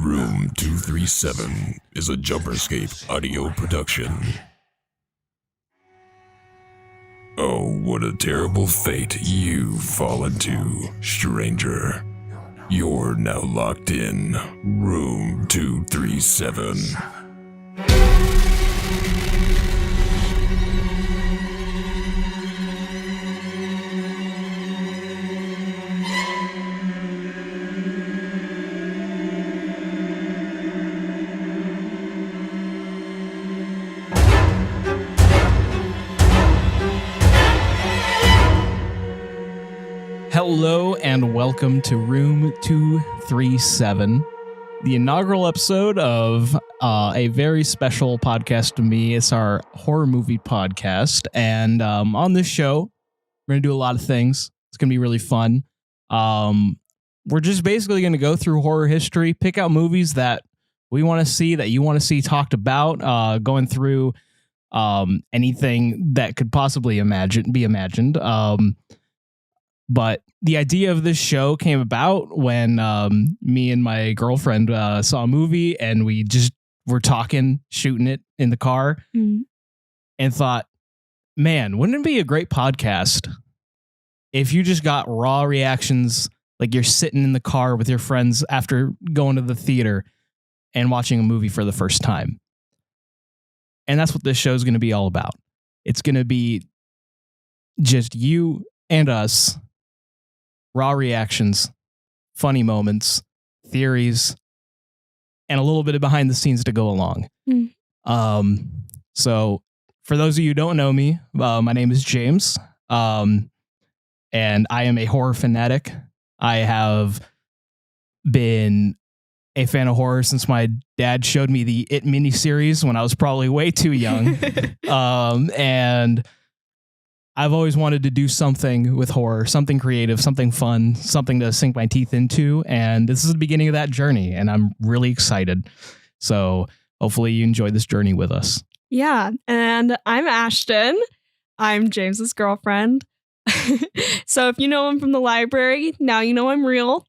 Room 237 is a Jumperscape audio production. Oh, what a terrible fate you've fallen to, stranger. You're now locked in Room 237. Hello and welcome to Room 237, the inaugural episode of a very special podcast to me. It's our horror movie podcast, and on this show, we're going to do a lot of things. It's going to be really fun. We're just basically going to go through horror history, pick out movies that we want to see, that you want to see talked about, going through anything that could possibly be imagined. But the idea of this show came about when me and my girlfriend saw a movie, and we just were talking, shooting it in the car, and thought, man, wouldn't it be a great podcast if you just got raw reactions, like you're sitting in the car with your friends after going to the theater and watching a movie for the first time. And that's what this show is going to be all about. It's going to be just you and us. Raw reactions, funny moments, theories, and a little bit of behind the scenes to go along. So for those of you who don't know me, my name is James, and I am a horror fanatic. I have been a fan of horror since my dad showed me the It miniseries when I was probably way too young. And I've always wanted to do something with horror, something creative, something fun, something to sink my teeth into. And this is the beginning of that journey, and I'm really excited. So hopefully you enjoy this journey with us. Yeah, and I'm Ashton. I'm James's girlfriend. So if you know him from the library, now you know I'm real.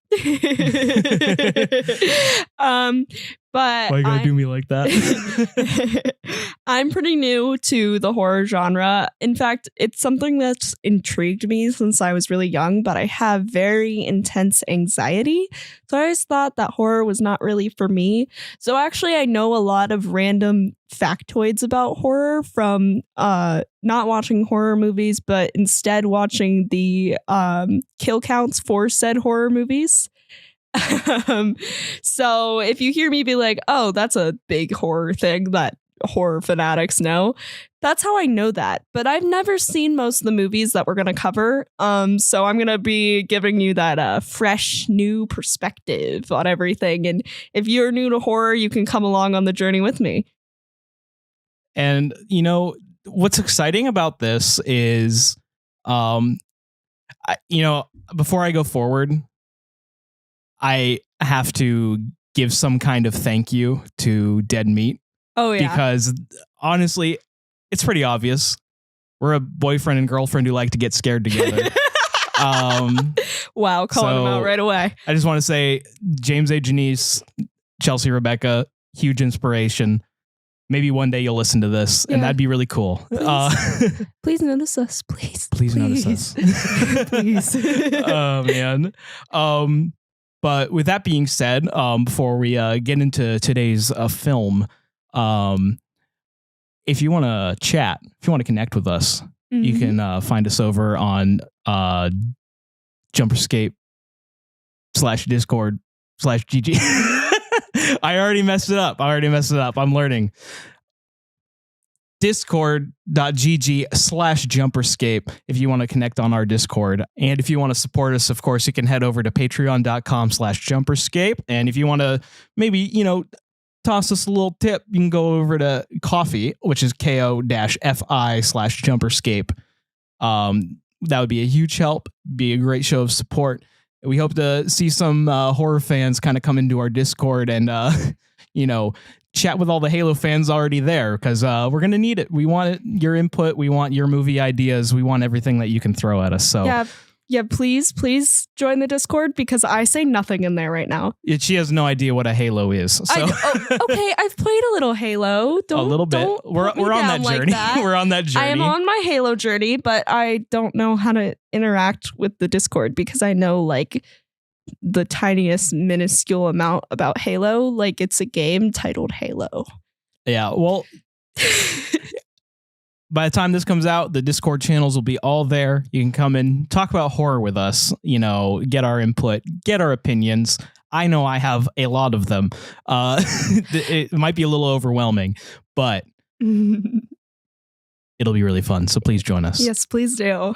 But Why you gotta do me like that? I'm pretty new to the horror genre. In fact, it's something that's intrigued me since I was really young, but I have very intense anxiety. So I always thought that horror was not really for me. So actually, I know a lot of random factoids about horror from not watching horror movies, but instead watching the kill counts for said horror movies. So if you hear me be like, oh, that's a big horror thing that horror fanatics know, that's how I know that. But I've never seen most of the movies that we're going to cover. So I'm going to be giving you that fresh new perspective on everything. And if you're new to horror, you can come along on the journey with me. And you know, what's exciting about this is, before I go forward, I have to give some kind of thank you to Dead Meat. Oh, yeah. Because honestly, it's pretty obvious. We're a boyfriend and girlfriend who like to get scared together. Wow, calling them out right away. I just want to say, James A. Janice, Chelsea Rebecca, huge inspiration. Maybe one day you'll listen to this, and that'd be really cool. Please notice us, please. Please notice us. Please. Oh, man. But with that being said, before we get into today's film, if you want to chat, if you want to connect with us, you can find us over on Jumperscape /Discord/GG. I already messed it up. I'm learning. Discord.gg/Jumperscape if you want to connect on our Discord. And if you want to support us, of course, you can head over to patreon.com/Jumperscape. And if you want to maybe, toss us a little tip, you can go over to Coffee, which is ko-fi/Jumperscape. That would be a huge help, be a great show of support. We hope to see some horror fans kind of come into our Discord and, chat with all the Halo fans already there, because we're going to need it. We want your input. We want your movie ideas. We want everything that you can throw at us. So yeah, Yeah, please join the Discord because I say nothing in there right now. She has no idea what a Halo is. So. Okay, I've played a little Halo. A little bit. We're on that journey. We're on that journey. I am on my Halo journey, but I don't know how to interact with the Discord because I know like the tiniest minuscule amount about Halo. Like it's a game titled Halo. Yeah, well, by the time this comes out, the Discord channels will be all there. You can come and talk about horror with us, get our input, get our opinions. I know I have a lot of them. It might be a little overwhelming, but it'll be really fun. So please join us. Yes, please do.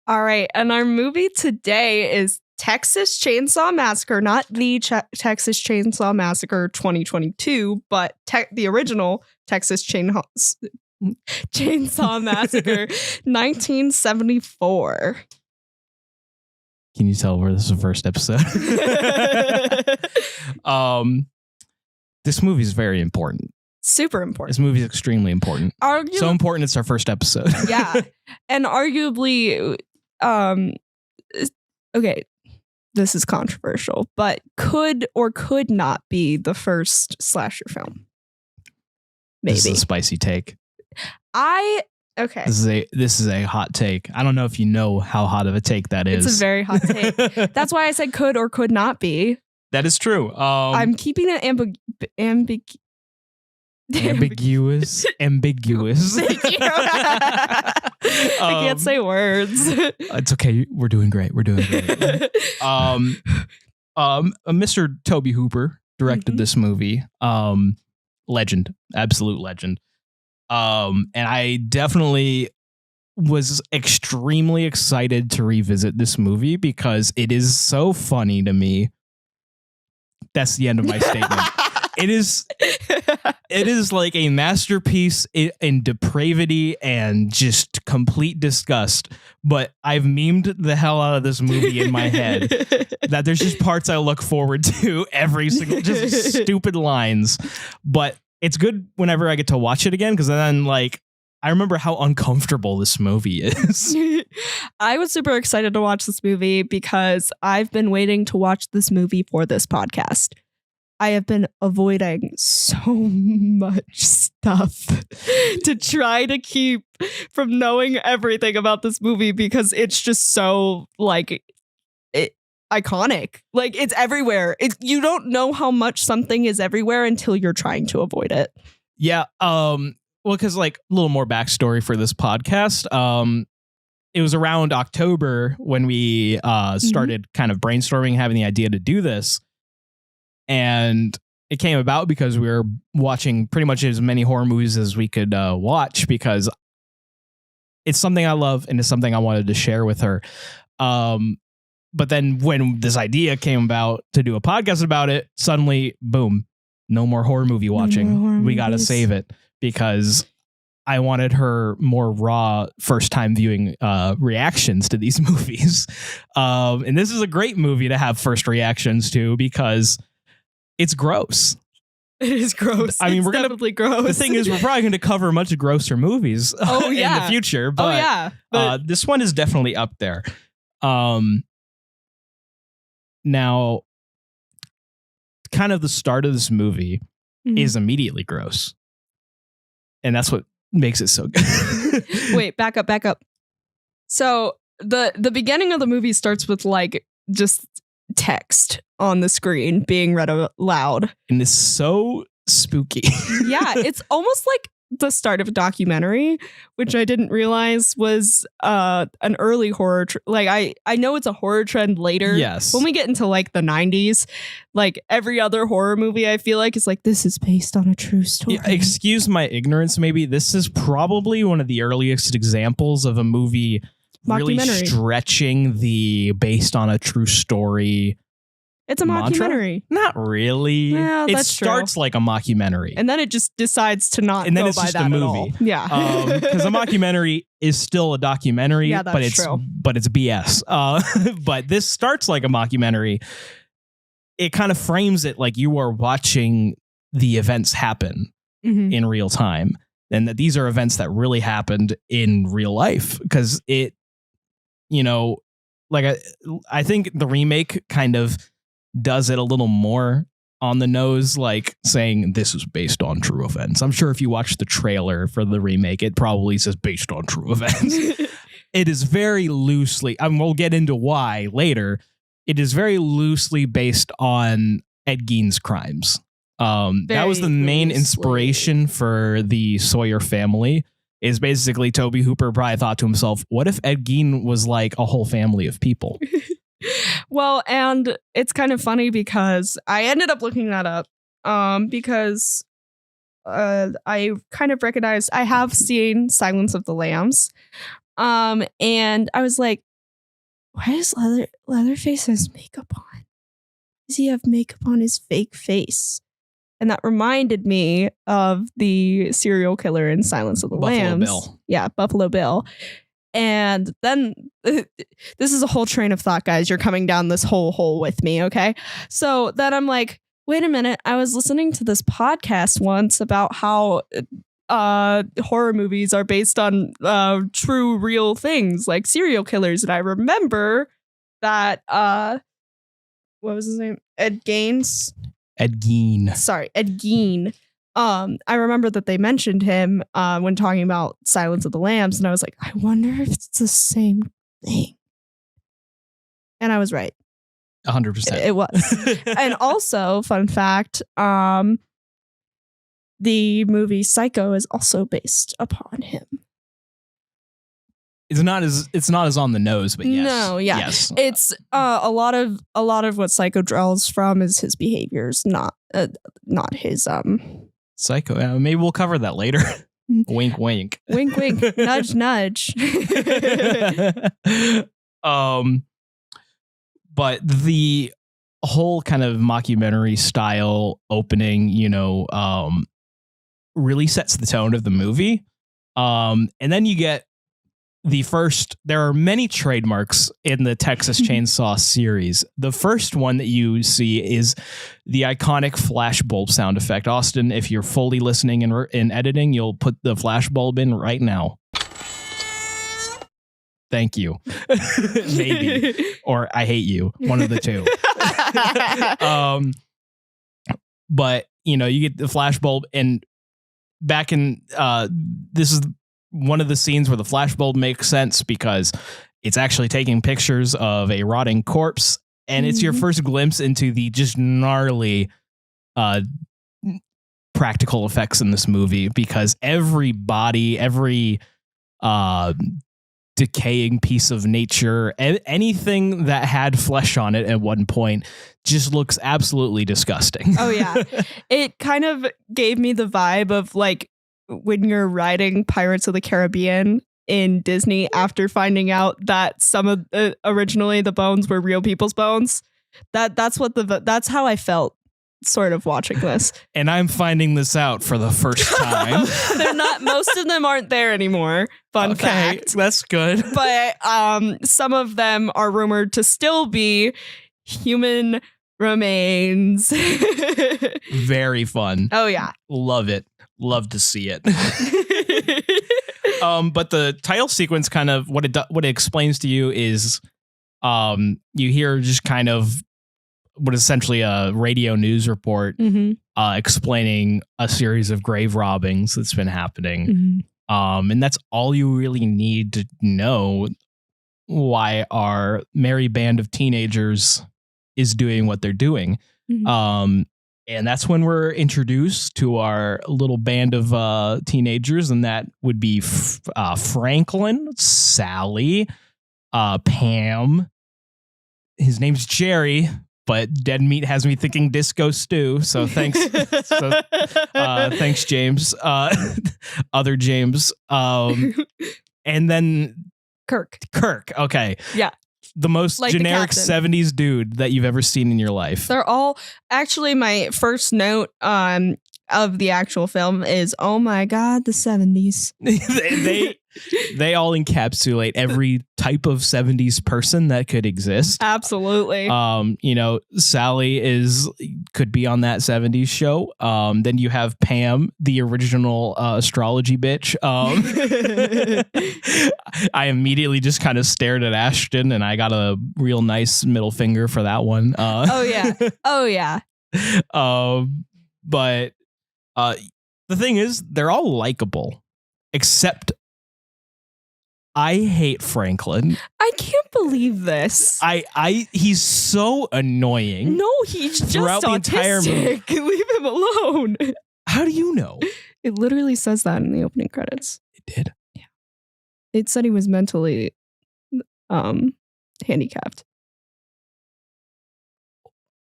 All right. And our movie today is Texas Chainsaw Massacre, not the Texas Chainsaw Massacre 2022, but the original Texas Chainsaw Massacre 1974. Can you tell where this is the first episode? This movie is very important. Super important. This movie is extremely important. So important it's our first episode. Yeah. And arguably, okay, this is controversial, but could or could not be the first slasher film. Maybe. This is a spicy take. Okay. This is a hot take. I don't know if you know how hot of a take that is. It's a very hot take. That's why I said could or could not be. That is true. I'm keeping it ambiguous. I can't say words. It's okay. We're doing great. Mr. Tobe Hooper directed this movie. Legend, absolute legend. And I definitely was extremely excited to revisit this movie because it is so funny to me. That's the end of my statement. It is like a masterpiece in depravity and just complete disgust. But I've memed the hell out of this movie in my head that there's just parts I look forward to every single, just stupid lines. But it's good whenever I get to watch it again because then like I remember how uncomfortable this movie is. I was super excited to watch this movie because I've been waiting to watch this movie for this podcast. I have been avoiding so much stuff to try to keep from knowing everything about this movie because it's just so like iconic. Like it's everywhere. You don't know how much something is everywhere until you're trying to avoid it. Yeah. Well, because like a little more backstory for this podcast. It was around October when we started kind of brainstorming, having the idea to do this. And it came about because we were watching pretty much as many horror movies as we could watch because it's something I love and it's something I wanted to share with her. But then when this idea came about to do a podcast about it, suddenly, boom, no more horror movie watching. We got to save it because I wanted her more raw first time viewing reactions to these movies. And this is a great movie to have first reactions to because it's gross. It is gross. I mean, we're definitely gross. The thing is, we're probably going to cover much grosser movies in the future. But, but this one is definitely up there. Now, kind of the start of this movie is immediately gross. And that's what makes it so good. Wait, back up. So the beginning of the movie starts with like just text on the screen being read aloud. And it's so spooky. Yeah, it's almost like the start of a documentary, which I didn't realize was an early horror. I know it's a horror trend later. Yes. When we get into like the 90s, like every other horror movie, I feel like it's like, this is based on a true story. Yeah, excuse my ignorance, maybe. This is probably one of the earliest examples of a movie really stretching the based on a true story. It's a mockumentary. Not really. Yeah, it starts like a mockumentary. And then it just decides to not and then go it's by just that a movie. At all. Yeah. Because a mockumentary is still a documentary, yeah, that's but it's BS. But this starts like a mockumentary. It kind of frames it like you are watching the events happen in real time. And that these are events that really happened in real life. Because like I think the remake kind of does it a little more on the nose, like saying this is based on true events. I'm sure if you watch the trailer for the remake, it probably says based on true events. It is very loosely, we'll get into why later. It is very loosely based on Ed Gein's crimes. That was the main inspiration for the Sawyer family. Is basically Tobe Hooper probably thought to himself, what if Ed Gein was like a whole family of people? Well, and it's kind of funny because I ended up looking that up because I kind of recognized I have seen Silence of the Lambs. And I was like, why does Leatherface has makeup on? Does he have makeup on his fake face? And that reminded me of the serial killer in Silence of the Lambs. Bill. Yeah, Buffalo Bill. And then this is a whole train of thought, guys. You're coming down this whole hole with me, okay? So then I'm like, wait a minute. I was listening to this podcast once about how horror movies are based on true, real things like serial killers. And I remember that, what was his name? Ed Gein. Sorry, Ed Gein. I remember that they mentioned him when talking about Silence of the Lambs, and I was like, I wonder if it's the same thing. And I was right. 100%. It was. And also, fun fact, the movie Psycho is also based upon him. It's not as on the nose, but yes. No, yeah. Yes. It's a lot of what Psycho draws from is his behaviors, not his Psycho. Maybe we'll cover that later. Wink, wink. Wink, wink. Nudge, nudge. But the whole kind of mockumentary style opening, really sets the tone of the movie. And then you get there are many trademarks in the Texas Chainsaw series. The first one that you see is the iconic flashbulb sound effect. Austin, if you're fully listening in editing, you'll put the flashbulb in right now. Thank you. Maybe. Or I hate you. One of the two. But, you get the flashbulb, and back in this is one of the scenes where the flashbulb makes sense because it's actually taking pictures of a rotting corpse, and it's your first glimpse into the just gnarly practical effects in this movie, because every body, every decaying piece of nature, anything that had flesh on it at one point just looks absolutely disgusting. Oh yeah. It kind of gave me the vibe of like when you're riding Pirates of the Caribbean in Disney after finding out that some of originally the bones were real people's bones. That's how I felt sort of watching this. And I'm finding this out for the first time. They're not, most of them aren't there anymore. Fun fact. That's good. But some of them are rumored to still be human remains. Very fun. Oh yeah. Love it. Love to see it. But the title sequence kind of what it explains to you is you hear just kind of what is essentially a radio news report explaining a series of grave robbings that's been happening. And that's all you really need to know why our merry band of teenagers is doing what they're doing. And that's when we're introduced to our little band of teenagers, and that would be Franklin, Sally, Pam. His name's Jerry, but Dead Meat has me thinking Disco Stew. So thanks, thanks, James. Other James, and then Kirk. Okay, yeah. The most like generic the 70s dude that you've ever seen in your life. They're all actually, my first note of the actual film is, oh my God, the 70s. They all encapsulate every type of 70s person that could exist. Absolutely. Sally could be on that 70s show. Then you have Pam, the original astrology bitch. I immediately just kind of stared at Ashton, and I got a real nice middle finger for that one. Oh yeah. But the thing is, they're all likable, except I hate Franklin. I can't believe this. He's so annoying. No, he's just throughout the entire movie. Leave him alone. How do you know? It literally says that in the opening credits. It did. Yeah. It said he was mentally handicapped.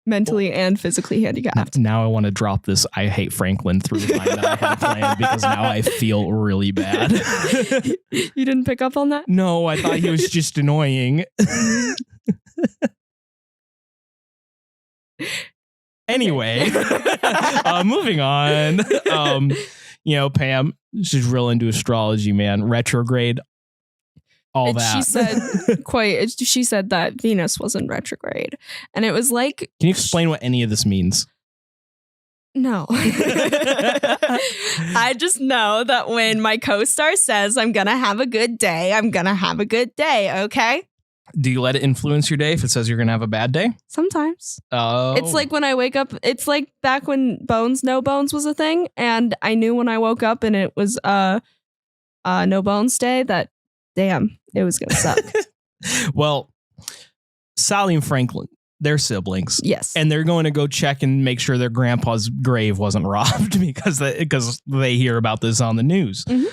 Mentally and physically handicapped. Now I want to drop this I hate Franklin through line that I had planned because now I feel really bad. You didn't pick up on that? No, I thought he was just annoying. Anyway, moving on. Pam, she's real into astrology, man. Retrograde. All that. She said that Venus was in retrograde. And it was like... Can you explain what any of this means? No. I just know that when my co-star says I'm going to have a good day, I'm going to have a good day, okay? Do you let it influence your day if it says you're going to have a bad day? Sometimes. Oh. It's like when I wake up, it's like back when No Bones was a thing. And I knew when I woke up and it was No Bones Day that, damn, it was going to suck. Well, Sally and Franklin, they're siblings. Yes. And they're going to go check and make sure their grandpa's grave wasn't robbed because they hear about this on the news. Mm-hmm.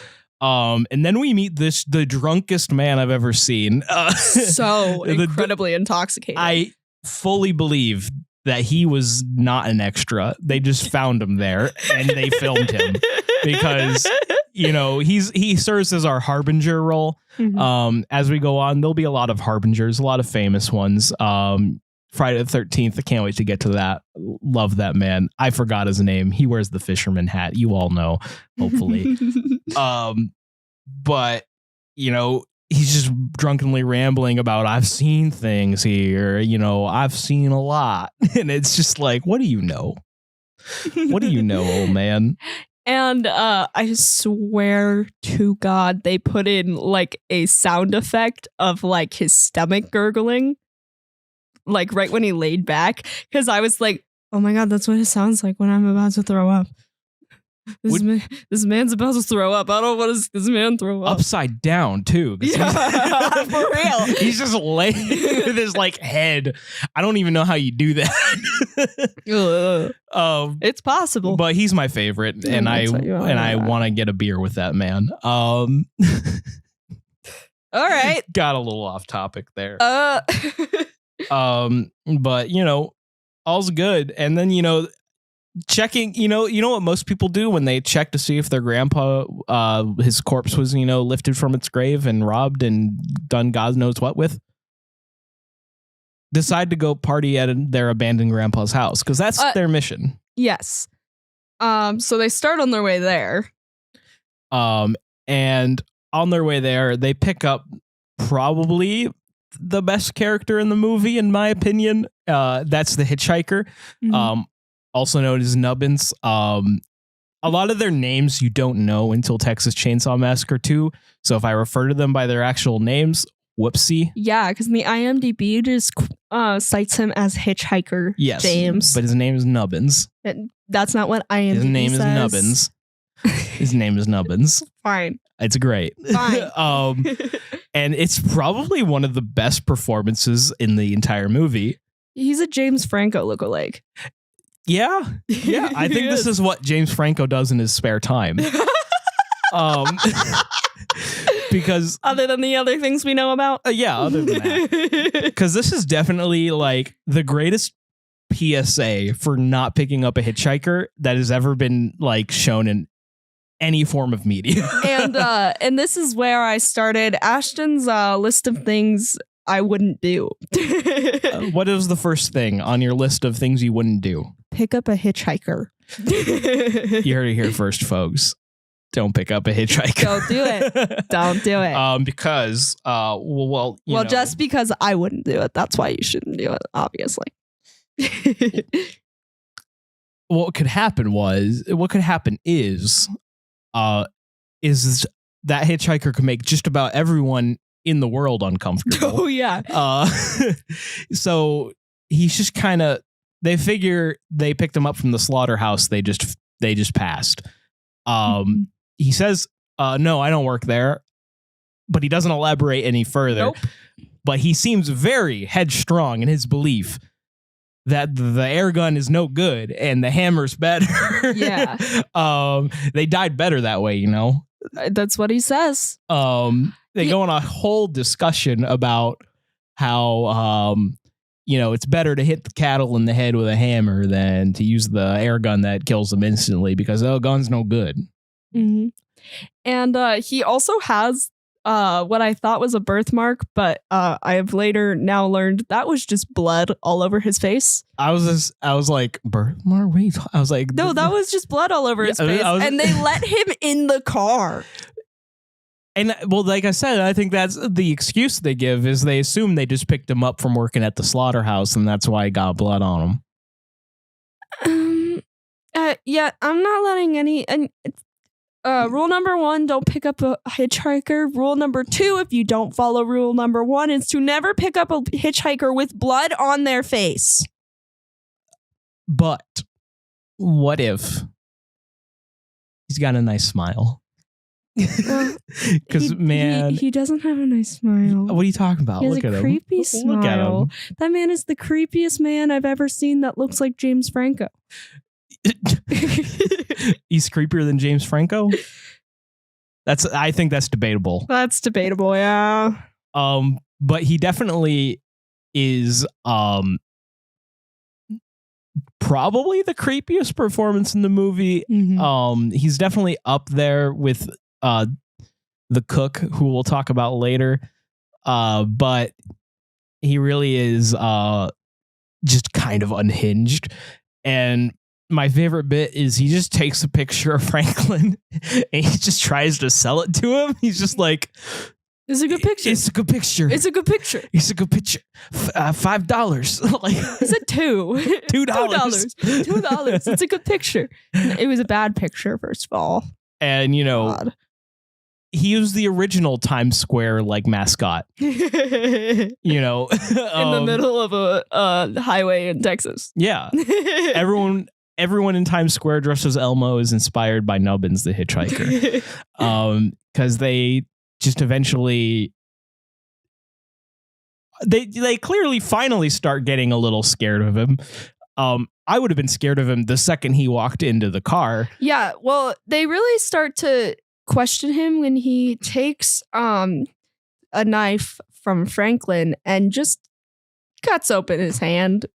And then we meet the drunkest man I've ever seen. So incredibly intoxicated. I fully believe that he was not an extra. They just found him there and they filmed him because, he serves as our harbinger role. Mm-hmm. As we go on, there'll be a lot of harbingers, a lot of famous ones. Friday the 13th. I can't wait to get to that. Love that man. I forgot his name. He wears the fisherman hat. You all know, hopefully. But he's just drunkenly rambling about, I've seen things here, I've seen a lot. And it's just like, what do you know? What do you know, old man? And I swear to God, they put in like a sound effect of like his stomach gurgling, like right when he laid back. Because I was like, oh my God, that's what it sounds like when I'm about to throw up. This man's about to throw up. I don't want this man throw up. Upside down, too. Yeah, for real. He's just laying with his like head. I don't even know how you do that. It's possible. But he's my favorite, and I want to get a beer with that man. All right. Got a little off topic there. But all's good. And then checking, what most people do when they check to see if their grandpa, his corpse was, lifted from its grave and robbed and done God knows what with. Decide to go party at their abandoned grandpa's house because that's their mission. Yes. So they start on their way there. And on their way there, they pick up probably the best character in the movie, in my opinion. That's the hitchhiker. Mm-hmm. Also known as Nubbins. A lot of their names you don't know until Texas Chainsaw Massacre 2. So if I refer to them by their actual names, whoopsie. Yeah, because the IMDb just cites him as Hitchhiker James. But his name is Nubbins. That's not what IMDb says. His name is Nubbins. His name is Nubbins. Fine. It's great. Fine. And it's probably one of the best performances in the entire movie. He's a James Franco lookalike. Yeah. I think this is what James Franco does in his spare time. Because other than the other things we know about? Other than that. Because this is definitely like the greatest PSA for not picking up a hitchhiker that has ever been like shown in any form of media. And this is where I started Ashton's list of things I wouldn't do. What is the first thing on your list of things you wouldn't do? Pick up a hitchhiker. You heard it here first, folks. don't pick up a hitchhiker. Don't do it. Don't do it. Because, well, you know, just because I wouldn't do it, that's why you shouldn't do it, obviously. what could happen is that hitchhiker could make just about everyone in the world uncomfortable. Oh, yeah. So he's just kind of, they figure they picked him up from the slaughterhouse. They just passed. He says, no, I don't work there, but he doesn't elaborate any further. Nope. But he seems very headstrong in his belief that the air gun is no good and the hammer's better. Yeah. They died better that way, you know? That's what he says. They go on a whole discussion about how, it's better to hit the cattle in the head with a hammer than to use the air gun that kills them instantly because the gun's no good. Mm-hmm. And he also has what I thought was a birthmark, but I have later now learned that was just blood all over his face. I was like, birthmark? Wait, I was like, no, that was just blood all over his face, and they let him in the car. And well, like I said, I think that's the excuse they give is they assume they just picked him up from working at the slaughterhouse, and that's why he got blood on him. Yeah, I'm not letting any. Rule number 1, don't pick up a hitchhiker. Rule number 2, if you don't follow rule number 1, is to never pick up a hitchhiker with blood on their face. But what if he's got a nice smile? Because he doesn't have a nice smile. What are you talking about? He has Look a at creepy him. smile. Look at him. That man is the creepiest man I've ever seen that looks like James Franco. He's creepier than James Franco. I think that's debatable. That's debatable, yeah. But he definitely is probably the creepiest performance in the movie. Mm-hmm. He's definitely up there with the cook, who we'll talk about later. But he really is just kind of unhinged. And my favorite bit is he just takes a picture of Franklin and he just tries to sell it to him. He's just like, it's a good picture. It's a good picture. It's a good picture. It's a good picture. $5. Like, he said $2. $2. It's a good picture. It was a bad picture, first of all. And, he was the original Times Square like mascot. In the middle of a highway in Texas. Yeah. Everyone in Times Square dressed as Elmo is inspired by Nubbins the hitchhiker. Because they just eventually they clearly finally start getting a little scared of him. I would have been scared of him the second he walked into the car. Yeah, well, they really start to question him when he takes a knife from Franklin and just cuts open his hand,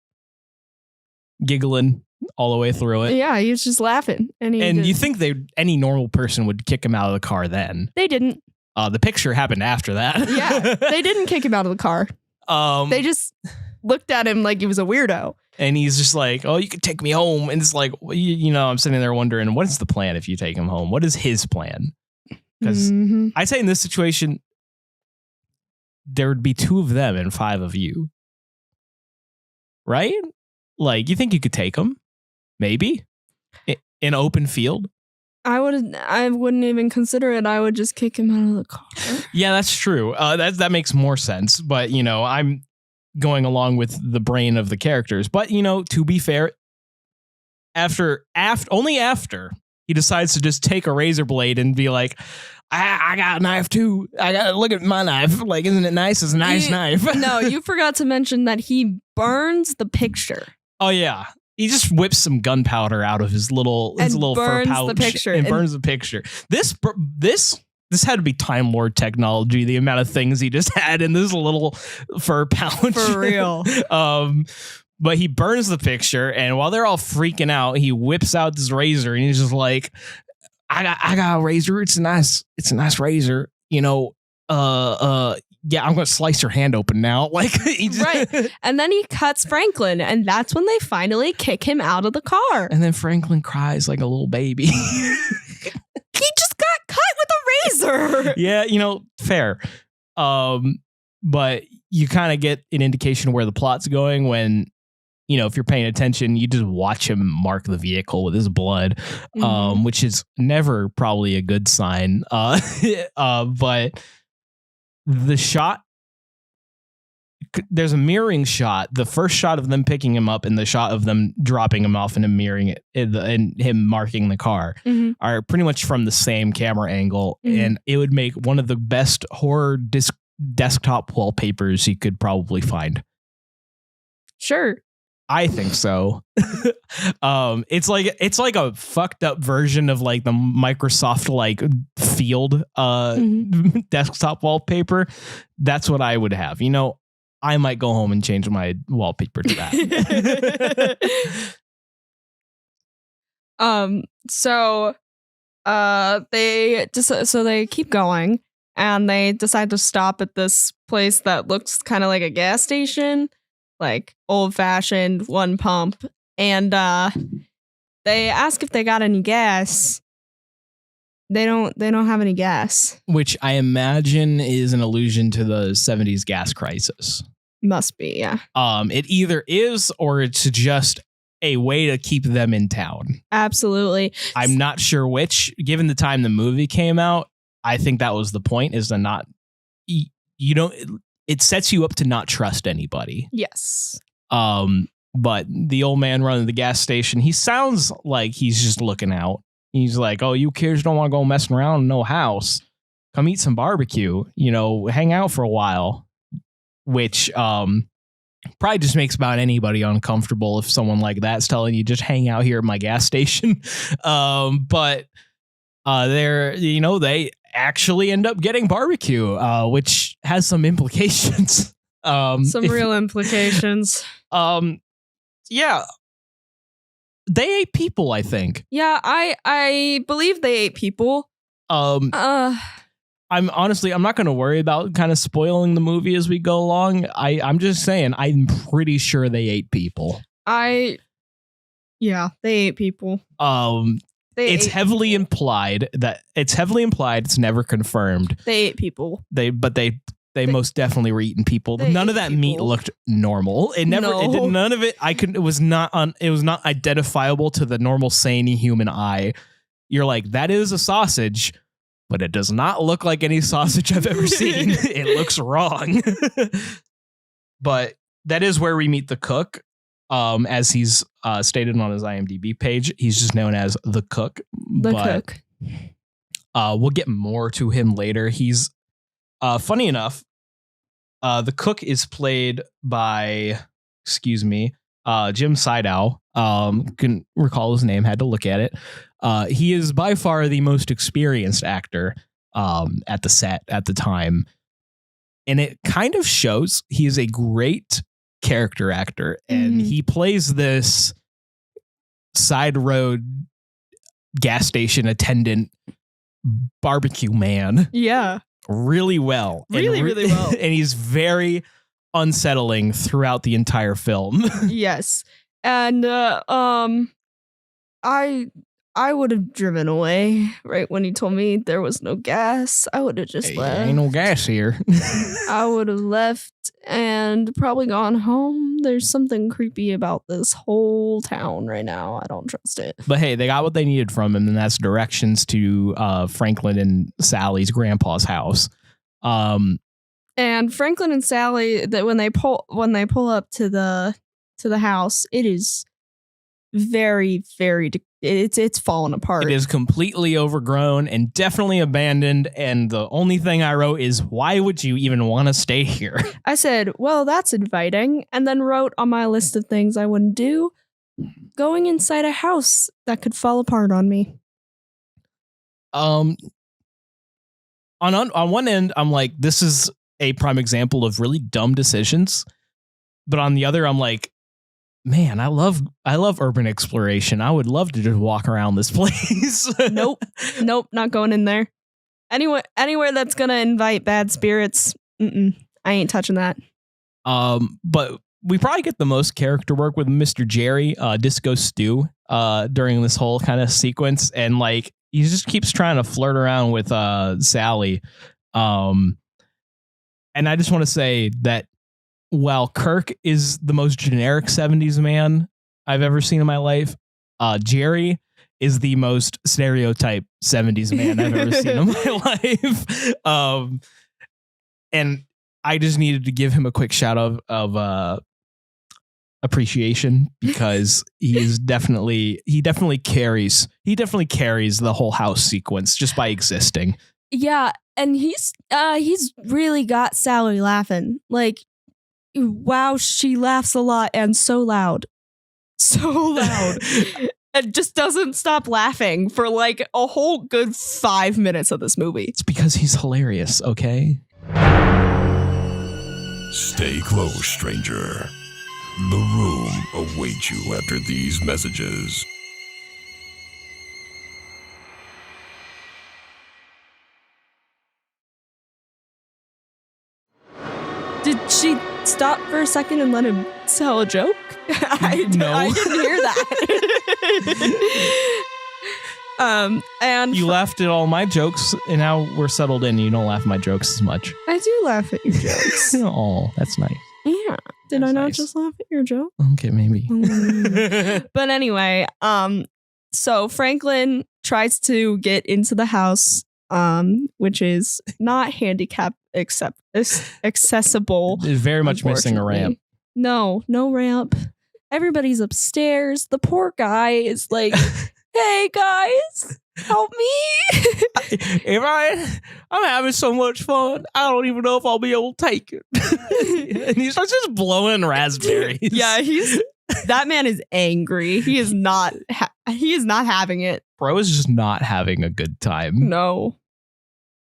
giggling all the way through it. Yeah, he was just laughing, and you think any normal person would kick him out of the car then? They didn't. The picture happened after that. Yeah, they didn't kick him out of the car. They just looked at him like he was a weirdo. And he's just like, oh, you could take me home. And it's like, I'm sitting there wondering, what is the plan if you take him home? What is his plan? Because I'd say in this situation, there would be 2 of them and 5 of you. Right? Like, you think you could take him? Maybe? In open field? I wouldn't even consider it. I would just kick him out of the car. Yeah, that's true. That makes more sense. But, I'm going along with the brain of the characters. But, to be fair, only after he decides to just take a razor blade and be like, I got a knife too. I got to look at my knife. Like, isn't it nice? It's a nice knife. No, you forgot to mention that he burns the picture. Oh, yeah. He just whips some gunpowder out of his little fur pouch the picture and burns the picture. This had to be Time Lord technology. The amount of things he just had in this little fur pouch. For real. But he burns the picture, and while they're all freaking out, he whips out this razor, and he's just like, "I got a razor. It's a nice razor. Yeah, I'm gonna slice your hand open now." Like, right. And then he cuts Franklin, and that's when they finally kick him out of the car. And then Franklin cries like a little baby. He just got Sure. Yeah, fair. But you kind of get an indication where the plot's going when, if you're paying attention, you just watch him mark the vehicle with his blood, which is never probably a good sign. But the shot, there's a mirroring shot. The first shot of them picking him up and the shot of them dropping him off and him mirroring it and him marking the car are pretty much from the same camera angle. And it would make one of the best horror desktop wallpapers you could probably find. Sure. I think so. It's like a fucked up version of like the Microsoft like field desktop wallpaper. That's what I would have. I might go home and change my wallpaper to that. So they keep going and they decide to stop at this place that looks kind of like a gas station, like old fashioned, one pump. And they ask if they got any gas. They don't have any gas. Which I imagine is an allusion to the 70s gas crisis. Must be, yeah. It either is or it's just a way to keep them in town. Absolutely. I'm not sure which. Given the time the movie came out, I think that was the point, is to not... It sets you up to not trust anybody. Yes. But the old man running the gas station, he sounds like he's just looking out. He's like, oh, you kids don't want to go messing around in no house. Come eat some barbecue, hang out for a while. Which probably just makes about anybody uncomfortable if someone like that's telling you just hang out here at my gas station. But they actually end up getting barbecue, which has some implications. Some real implications. Yeah. They ate people, I think. Yeah, I believe they ate people. I'm not going to worry about kind of spoiling the movie as we go along. I'm just saying, I'm pretty sure they ate people. They ate people. It's heavily implied. It's never confirmed. They ate people. They most definitely were eating people. None of that meat looked normal. None of it. It was not identifiable to the normal sane human eye. You're like, that is a sausage, but it does not look like any sausage I've ever seen. It looks wrong. But that is where we meet the cook. As he's stated on his IMDb page, he's just known as the cook. The cook. We'll get more to him later. He's funny enough. The cook is played by, Jim Sydow. Couldn't recall his name. Had to look at it. He is by far the most experienced actor at the set at the time. And it kind of shows. He is a great character actor, and he plays this side road gas station attendant barbecue man. Yeah. Really well. Really well. And he's very unsettling throughout the entire film. Yes. And I would have driven away right when he told me there was no gas. I would have just left. Ain't no gas here. I would have left and probably gone home. There's something creepy about this whole town right now. I don't trust it. But hey, they got what they needed from him, and that's directions to Franklin and Sally's grandpa's house. And Franklin and Sally, that when they pull up to the house, it is very, very. It's fallen apart. It is completely overgrown and definitely abandoned. And the only thing I wrote is, why would you even want to stay here? I said, well, that's inviting. And then wrote on my list of things I wouldn't do, going inside a house that could fall apart on me. On one end, I'm like, this is a prime example of really dumb decisions. But on the other, I'm like, man, I love urban exploration. I would love to just walk around this place. Nope, not going in there. Anywhere that's gonna invite bad spirits, I ain't touching that. But we probably get the most character work with Mr. Jerry, Disco Stew, during this whole kind of sequence, and like he just keeps trying to flirt around with Sally. And I just want to say that while Kirk is the most generic 70s man I've ever seen in my life, Jerry is the most stereotype 70s man I've ever seen in my life. And I just needed to give him a quick shout out of appreciation, because he definitely carries the whole house sequence just by existing. Yeah, and he's really got Sally laughing. Like, wow, she laughs a lot and so loud. And just doesn't stop laughing for like a whole good 5 minutes of this movie. It's because he's hilarious, okay? Stay close, stranger. The room awaits you after these messages. Did she stop for a second and let him tell a joke? I didn't hear that. And you laughed at all my jokes, and now we're settled in. You don't laugh at my jokes as much. I do laugh at your jokes. Oh, that's nice. Yeah. Did I not just laugh at your joke? Okay, maybe. But anyway, so Franklin tries to get into the house, which is not handicap accessible. It's very much missing a ramp. No ramp. Everybody's upstairs. The poor guy is like, hey guys, help me. I'm having so much fun. I don't even know if I'll be able to take it. And he starts just blowing raspberries. Yeah, that man is angry. He is not having it. Bro is just not having a good time. No.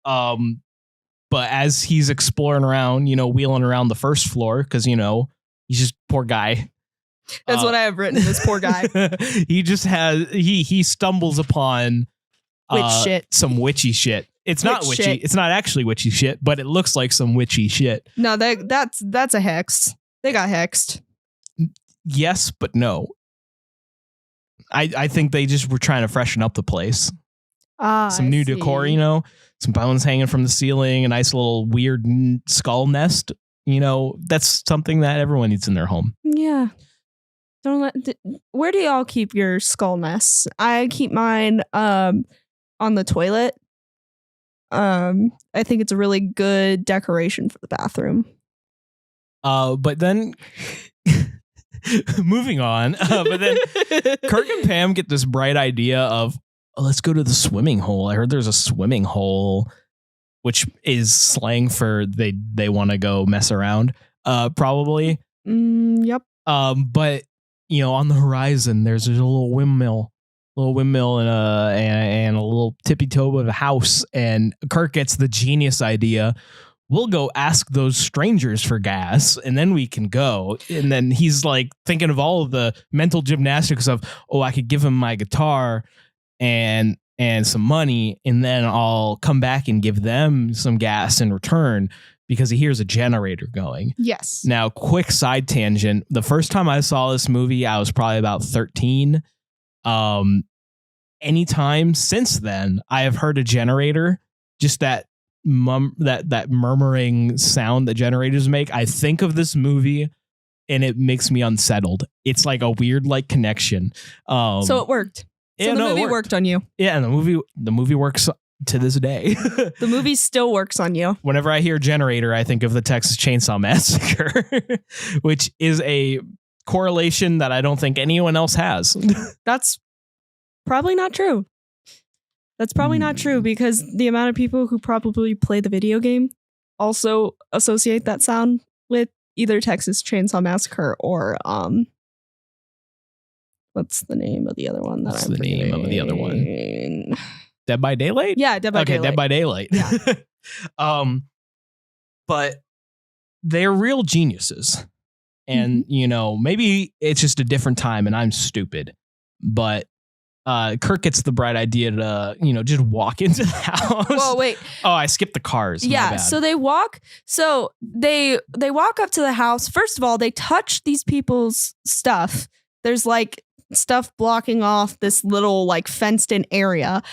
But as he's exploring around, wheeling around the first floor, because, he's just poor guy. That's what I have written, this poor guy. He stumbles upon some witchy shit. It's not witchy. Shit. It's not actually witchy shit, but it looks like some witchy shit. No, that's a hex. They got hexed. Yes, but no. I think they just were trying to freshen up the place. Some new decor, some bones hanging from the ceiling, a nice little weird skull nest. That's something that everyone needs in their home. Yeah. Where do y'all keep your skull nests? I keep mine on the toilet. I think it's a really good decoration for the bathroom. But then moving on. But then Kirk and Pam get this bright idea of, let's go to the swimming hole. I heard there's a swimming hole, which is slang for they want to go mess around. Probably. Yep. But on the horizon, there's a little windmill and a little tippy toe of a house. And Kirk gets the genius idea. We'll go ask those strangers for gas, and then we can go. And then he's like thinking of all of the mental gymnastics of, I could give him my guitar and some money, and then I'll come back and give them some gas in return, because he hears a generator going. Yes. Now, quick side tangent. The first time I saw this movie, I was probably about 13. Anytime since then, I have heard a generator, just that murmuring sound that generators make. I think of this movie and it makes me unsettled. It's like a weird connection. So it worked. So the movie worked on you. Yeah, and the movie works to this day. The movie still works on you. Whenever I hear generator, I think of the Texas Chainsaw Massacre, which is a correlation that I don't think anyone else has. That's probably not true. That's probably not true, because the amount of people who probably play the video game also associate that sound with either Texas Chainsaw Massacre or what's the name of the other one? Dead by Daylight? Yeah, Dead by Daylight. Dead by Daylight. Yeah. But they're real geniuses. And, maybe it's just a different time and I'm stupid. But Kirk gets the bright idea to, just walk into the house. Well, wait. Oh, I skipped the cars. Yeah, so they walk. So they walk up to the house. First of all, they touch these people's stuff. There's stuff blocking off this little fenced in area.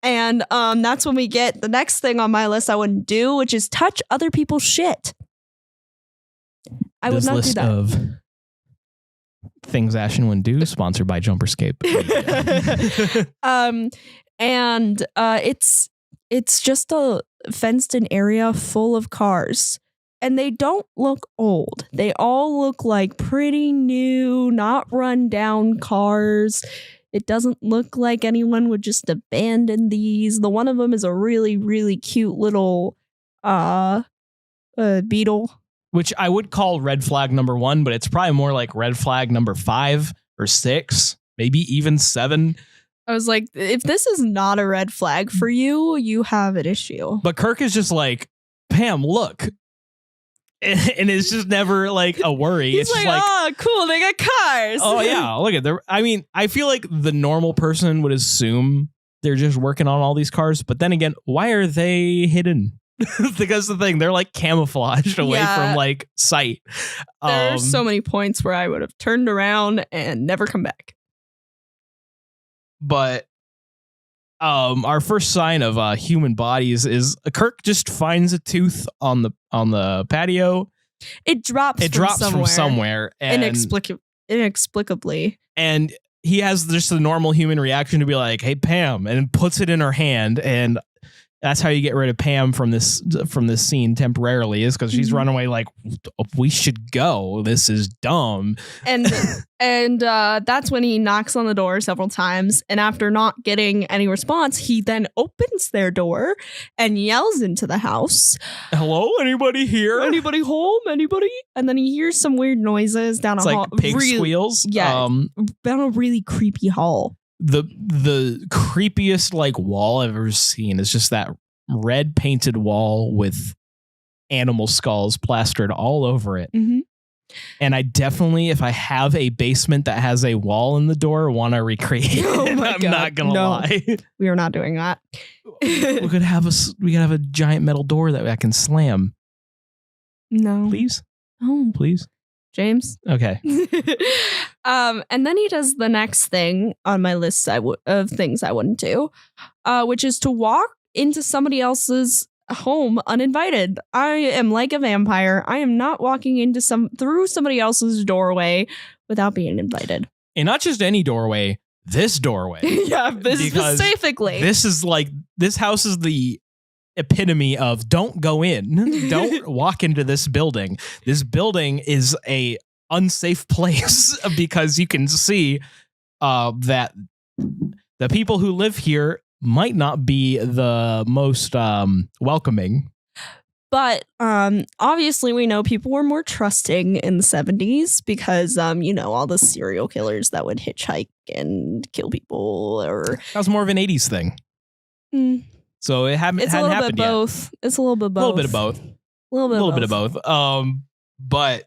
And that's when we get the next thing on my list I wouldn't do, which is touch other people's shit. I would not do that. Of things Ashton wouldn't do, sponsored by Jumperscape. And it's just a fenced-in area full of cars. And they don't look old. They all look like pretty new, not run down cars. It doesn't look like anyone would just abandon these. The one of them is a really, really cute little beetle. Which I would call red flag number 1, but it's probably more like red flag number 5 or 6, maybe even 7. I was like, if this is not a red flag for you, you have an issue. But Kirk is just like, Pam, look. And it's just never like a worry. He's it's just like, oh, cool, they got cars. Oh, yeah, look at them. I mean, I feel like the normal person would assume they're just working on all these cars. But then again, why are they hidden? Because the thing, they're like camouflaged away from like sight. There are so many points where I would have turned around and never come back. But our first sign of human bodies is Kirk just finds a tooth on the patio. It drops from somewhere and inexplicably. And he has just a normal human reaction to be like, "Hey, Pam," and puts it in her hand, and that's how you get rid of Pam from this scene temporarily, is because she's running away like, we should go. This is dumb. And that's when he knocks on the door several times. And after not getting any response, he then opens their door and yells into the house. Hello, anybody here? Anybody home? Anybody? And then he hears some weird noises down a hall. Like pig squeals. Yeah, down a really creepy hall. The creepiest like wall I've ever seen is just that red painted wall with animal skulls plastered all over it. Mm-hmm. And I definitely, if I have a basement that has a wall in the door, want to recreate it. I'm not gonna lie. We are not doing that. we could have a giant metal door that I can slam. No, please. Oh, please. James. Okay. And then he does the next thing on my list of things I wouldn't do, which is to walk into somebody else's home uninvited. I am like a vampire. I am not walking through somebody else's doorway without being invited. And not just any doorway, this doorway. Yeah, specifically. This house is the epitome of don't go in. Don't walk into this building. This building is a unsafe place because you can see that the people who live here might not be the most welcoming. But obviously we know people were more trusting in the 70s because, all the serial killers that would hitchhike and kill people. That was more of an 80s thing. Mm. So it hadn't happened yet. It's a little bit both. A little bit of both. A little bit of both. But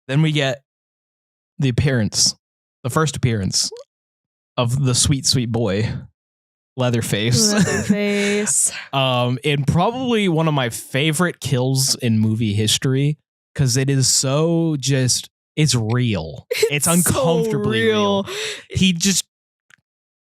then we get the first appearance of the sweet, sweet boy, Leatherface. And probably one of my favorite kills in movie history because it is so it's real. It's uncomfortably so real. He just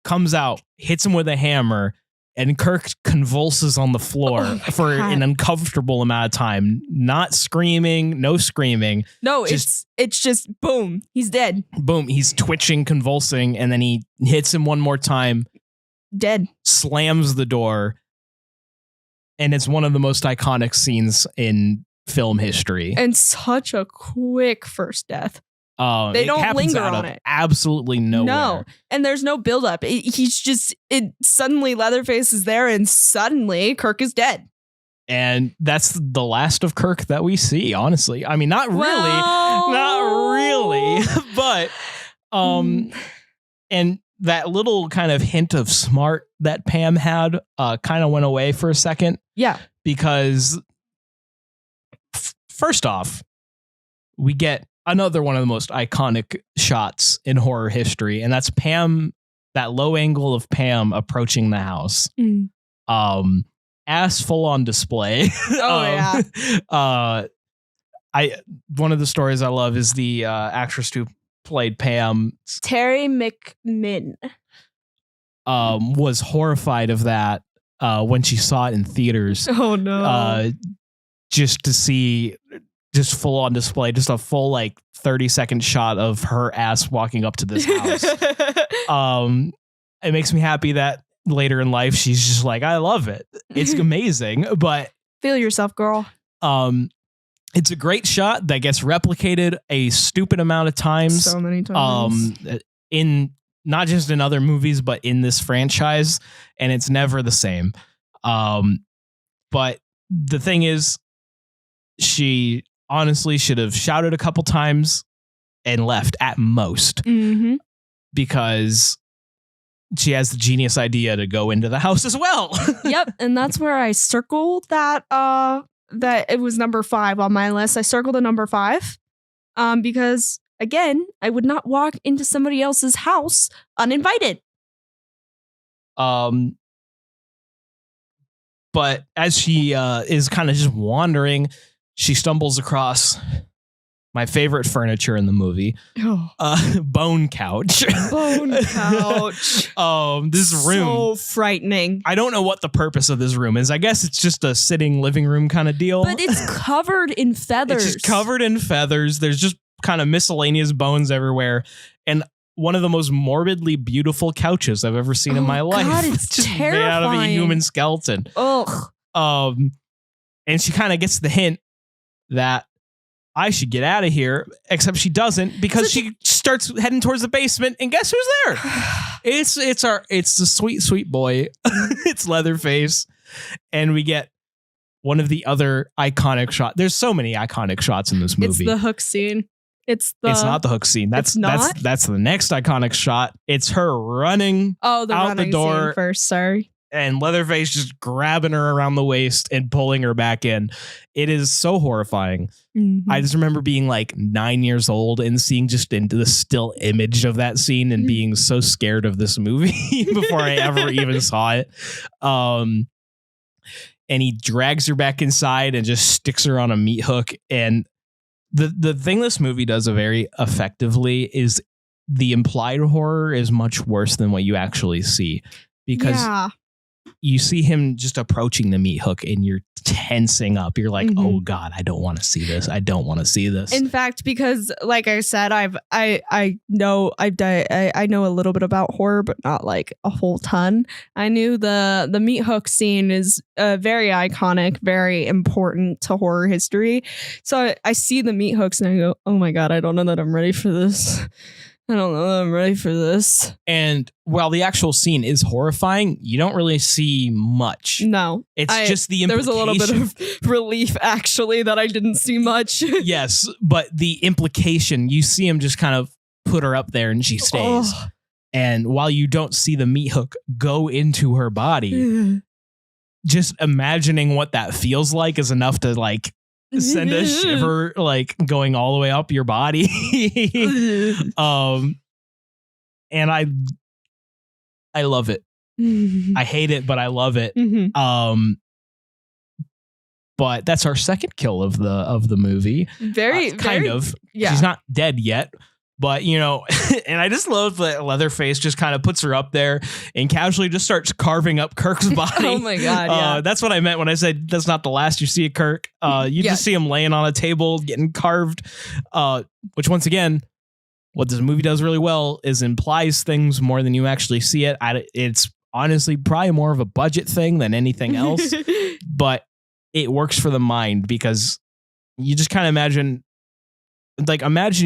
comes out, hits him with a hammer, and Kirk convulses on the floor for an uncomfortable amount of time. Not screaming, no screaming. No, it's just boom, he's dead. Boom, he's twitching, convulsing, and then he hits him one more time. Dead. Slams the door. And it's one of the most iconic scenes in film history. And such a quick first death. They don't linger on it. Absolutely nowhere. No, and there's no buildup. Suddenly Leatherface is there, and suddenly Kirk is dead. And that's the last of Kirk that we see. Honestly, I mean, not really, but and that little kind of hint of smart that Pam had kind of went away for a second. Yeah, because first off, we get another one of the most iconic shots in horror history, and that's Pam, that low angle of Pam approaching the house. Ass full on display. Oh one of the stories I love is the actress who played Pam, Terry McMinn. was horrified of that when she saw it in theaters. Oh no. Just to see just full on display, just a full 30-second shot of her ass walking up to this house. It makes me happy that later in life she's just like, I love it. It's amazing, but feel yourself, girl. It's a great shot that gets replicated a stupid amount of times. So many times. In not just in other movies, but in this franchise, and it's never the same. But the thing is, she honestly should have shouted a couple times and left at most, because she has the genius idea to go into the house as well. Yep, and that's where I circled that it was number 5 on my list. I circled a number 5 because, again, I would not walk into somebody else's house uninvited. But as she is kind of just wandering, she stumbles across my favorite furniture in the movie, bone couch. Bone couch. This room, so frightening. I don't know what the purpose of this room is. I guess it's just a sitting living room kind of deal. But it's covered in feathers. It's just covered in feathers. There's just kind of miscellaneous bones everywhere, and one of the most morbidly beautiful couches I've ever seen in my life. God, it's just terrifying. made out of a human skeleton. Ugh. And she kind of gets the hint that I should get out of here, except she doesn't, because she starts heading towards the basement, and guess who's there? It's the sweet boy. It's Leatherface, and we get one of the other iconic shots. There's so many iconic shots in this movie. It's the hook scene. It's not the hook scene. That's the next iconic shot. It's her running out the door scene first. Sorry. And Leatherface just grabbing her around the waist and pulling her back in. It is so horrifying. I just remember being 9 years old and seeing just into the still image of that scene and being so scared of this movie before I ever even saw it. And he drags her back inside and just sticks her on a meat hook. And the thing this movie does very effectively is the implied horror is much worse than what you actually see, because you see him just approaching the meat hook and you're tensing up. You're like, oh God, I don't want to see this. I don't want to see this. In fact, because like I said, I know a little bit about horror, but not a whole ton. I knew the meat hook scene is very iconic, very important to horror history. So I see the meat hooks and I go, oh my God, I don't know that I'm ready for this. I don't know that I'm ready for this. And while the actual scene is horrifying, you don't really see much. No. It's just the implication. There was a little bit of relief, actually, that I didn't see much. Yes, but the implication, you see him just kind of put her up there and she stays. Oh. And while you don't see the meat hook go into her body, just imagining what that feels like is enough to send a shiver going all the way up your body. And I love it. I hate it, but I love it. But that's our second kill of the movie. Kind of. Yeah. She's not dead yet. But, and I just love that Leatherface just kind of puts her up there and casually just starts carving up Kirk's body. Oh, my God. Yeah. That's what I meant when I said that's not the last you see of Kirk. You just see him laying on a table getting carved, which once again, what this movie does really well is implies things more than you actually see it. It's honestly probably more of a budget thing than anything else, but it works for the mind because you just kind of imagine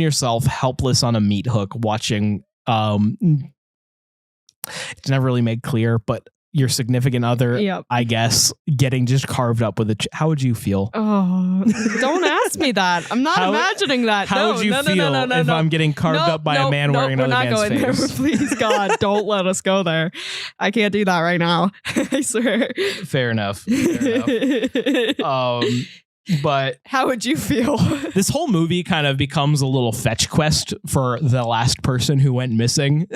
yourself helpless on a meat hook watching it's never really made clear, but your significant other, I guess, getting just carved up with how would you feel? Oh, don't ask me that. I'm not imagining that. How would you feel if I'm getting carved up by a man wearing another man's face? We're not going there. Please, God, don't let us go there. I can't do that right now. I swear. Fair enough. But how would you feel? This whole movie kind of becomes a little fetch quest for the last person who went missing.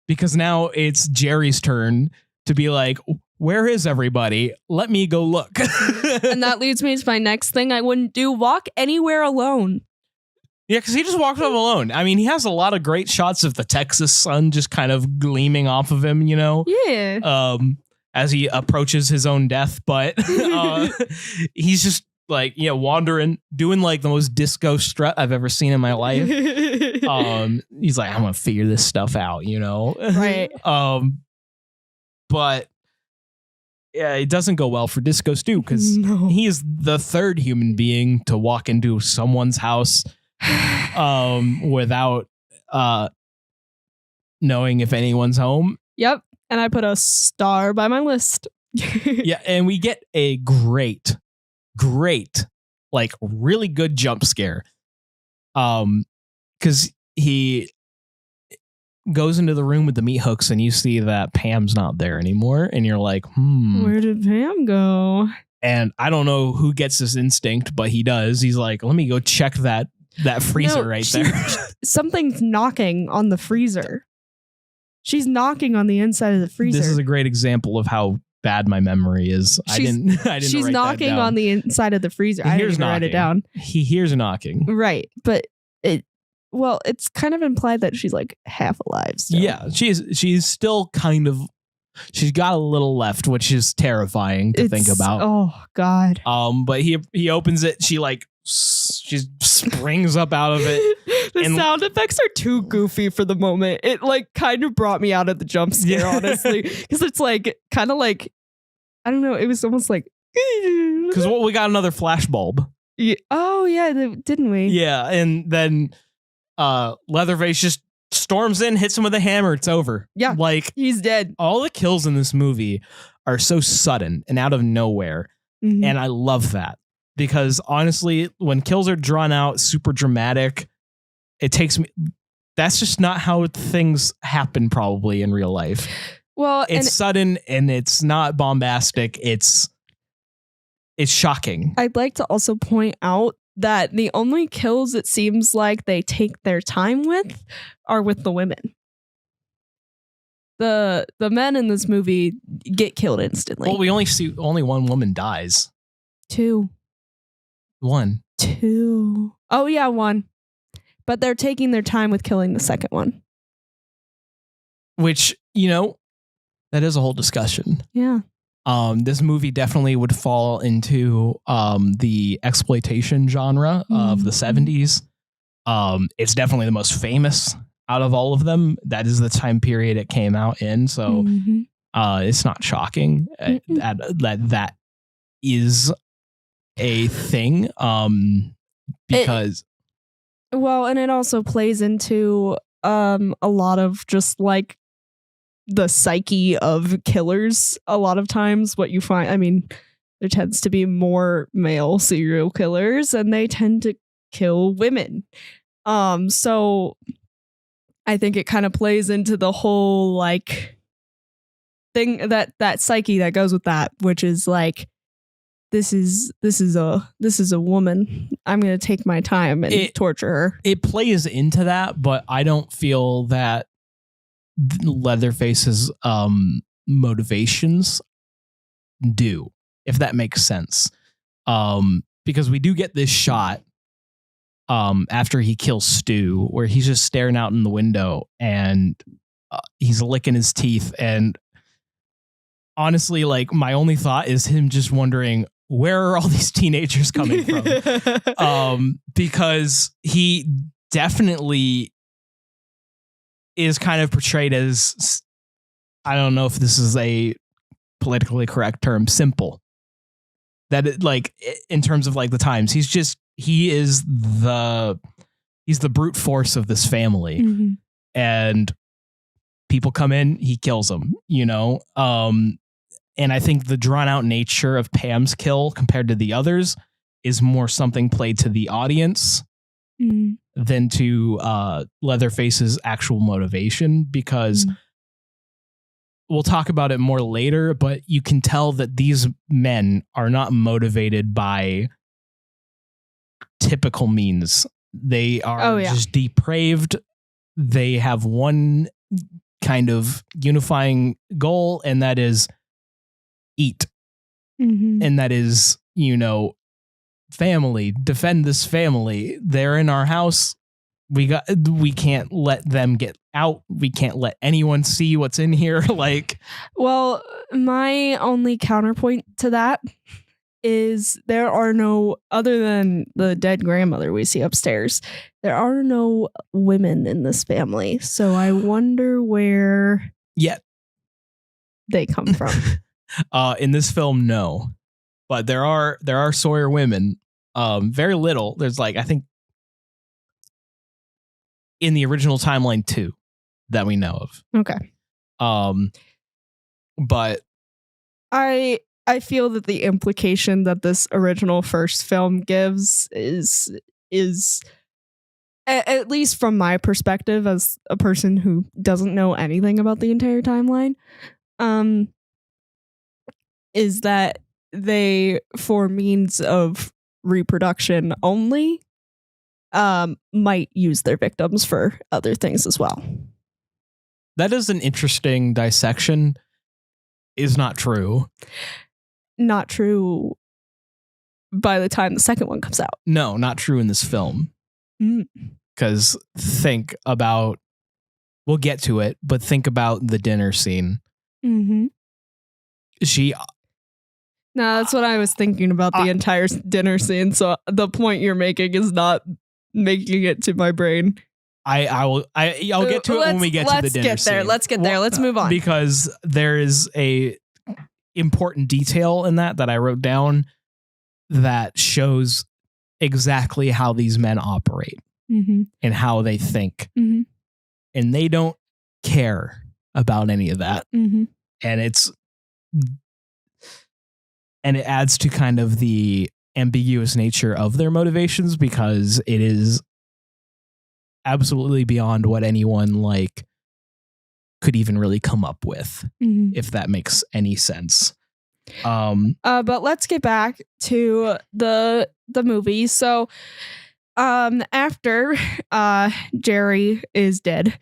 Because now it's Jerry's turn to be like, where is everybody? Let me go look. And that leads me to my next thing I wouldn't do. Walk anywhere alone. Yeah, because he just walked off alone. I mean, he has a lot of great shots of the Texas sun just kind of gleaming off of him, Yeah. As he approaches his own death. But he's just like, wandering, doing like the most disco strut I've ever seen in my life. He's like, I'm going to figure this stuff out, Right. But yeah, it doesn't go well for Disco Stu because he is the third human being to walk into someone's house without knowing if anyone's home. Yep. And I put a star by my list. Yeah, and we get a great, like really good jump scare. Because he goes into the room with the meat hooks and you see that Pam's not there anymore. And you're like, Where did Pam go? And I don't know who gets this instinct, but he does. He's like, let me go check that freezer there. Something's knocking on the freezer. She's knocking on the inside of the freezer. This is a great example of how bad my memory is. I didn't She's write knocking that down. On the inside of the freezer. I didn't even write it down. He hears knocking. Right. But it's kind of implied that she's like half alive. So. Yeah, she's still kind of, she's got a little left, which is terrifying to think about. Oh God. But he opens it. She springs up out of it. The sound effects are too goofy for the moment. It like kind of brought me out of the jump scare, honestly, because it's like kind of like, I don't know. It was almost like because we got another flash bulb. Yeah. Oh yeah, didn't we? Yeah, and then Leatherface just storms in, hits him with a hammer. It's over. Yeah, like he's dead. All the kills in this movie are so sudden and out of nowhere, and I love that. Because honestly, when kills are drawn out, super dramatic, it takes me. That's just not how things happen probably in real life. Well, it's sudden and it's not bombastic. It's shocking. I'd like to also point out that the only kills it seems like they take their time with are with the women. The men in this movie get killed instantly. Well, we only see one woman dies. 2. 1. 2. Oh yeah, 1. But they're taking their time with killing the second one. Which, that is a whole discussion. Yeah. This movie definitely would fall into the exploitation genre of the 70s. It's definitely the most famous out of all of them. That is the time period it came out in. So it's not shocking that is a thing because and it also plays into a lot of just like the psyche of killers. A lot of times what you find, I mean, there tends to be more male serial killers and they tend to kill women. So I think it kind of plays into the whole like thing that psyche that goes with that, which is like, this is a woman. I'm going to take my time and torture her. It plays into that, but I don't feel that Leatherface's motivations do, if that makes sense. Because we do get this shot after he kills Stu where he's just staring out in the window and he's licking his teeth. And honestly, like my only thought is him just wondering, where are all these teenagers coming from? Because he definitely is kind of portrayed as, I don't know if this is a politically correct term, simple. That it, like in terms of like the times, he's the brute force of this family, and people come in, he kills them, and I think the drawn out nature of Pam's kill compared to the others is more something played to the audience than to Leatherface's actual motivation, because we'll talk about it more later, but you can tell that these men are not motivated by typical means. They are just depraved. They have one kind of unifying goal, and that is eat. And that is, family, defend this family. They're in our house. we can't let them get out. We can't let anyone see what's in here. Like, well, my only counterpoint to that is there are no, other than the dead grandmother we see upstairs, there are no women in this family. So I wonder where they come from. In this film, no, but there are Sawyer women. Very little. There's like, I think in the original timeline 2 that we know of. Okay. But I feel that the implication that this original first film gives is at least from my perspective as a person who doesn't know anything about the entire timeline, is that they, for means of reproduction only, might use their victims for other things as well. That is an interesting dissection. Is not true. Not true by the time the second one comes out. No, not true in this film. Because think about, we'll get to it, but think about the dinner scene. Mm-hmm. No, that's what I was thinking about the entire dinner scene. So the point you're making is not making it to my brain. I'll get to it when we get to the dinner scene. Let's get there. Let's move on. Because there is a important detail in that I wrote down that shows exactly how these men operate and how they think. And they don't care about any of that. And it adds to kind of the ambiguous nature of their motivations, because it is absolutely beyond what anyone like could even really come up with, if that makes any sense. But let's get back to the movie. So after Jerry is dead,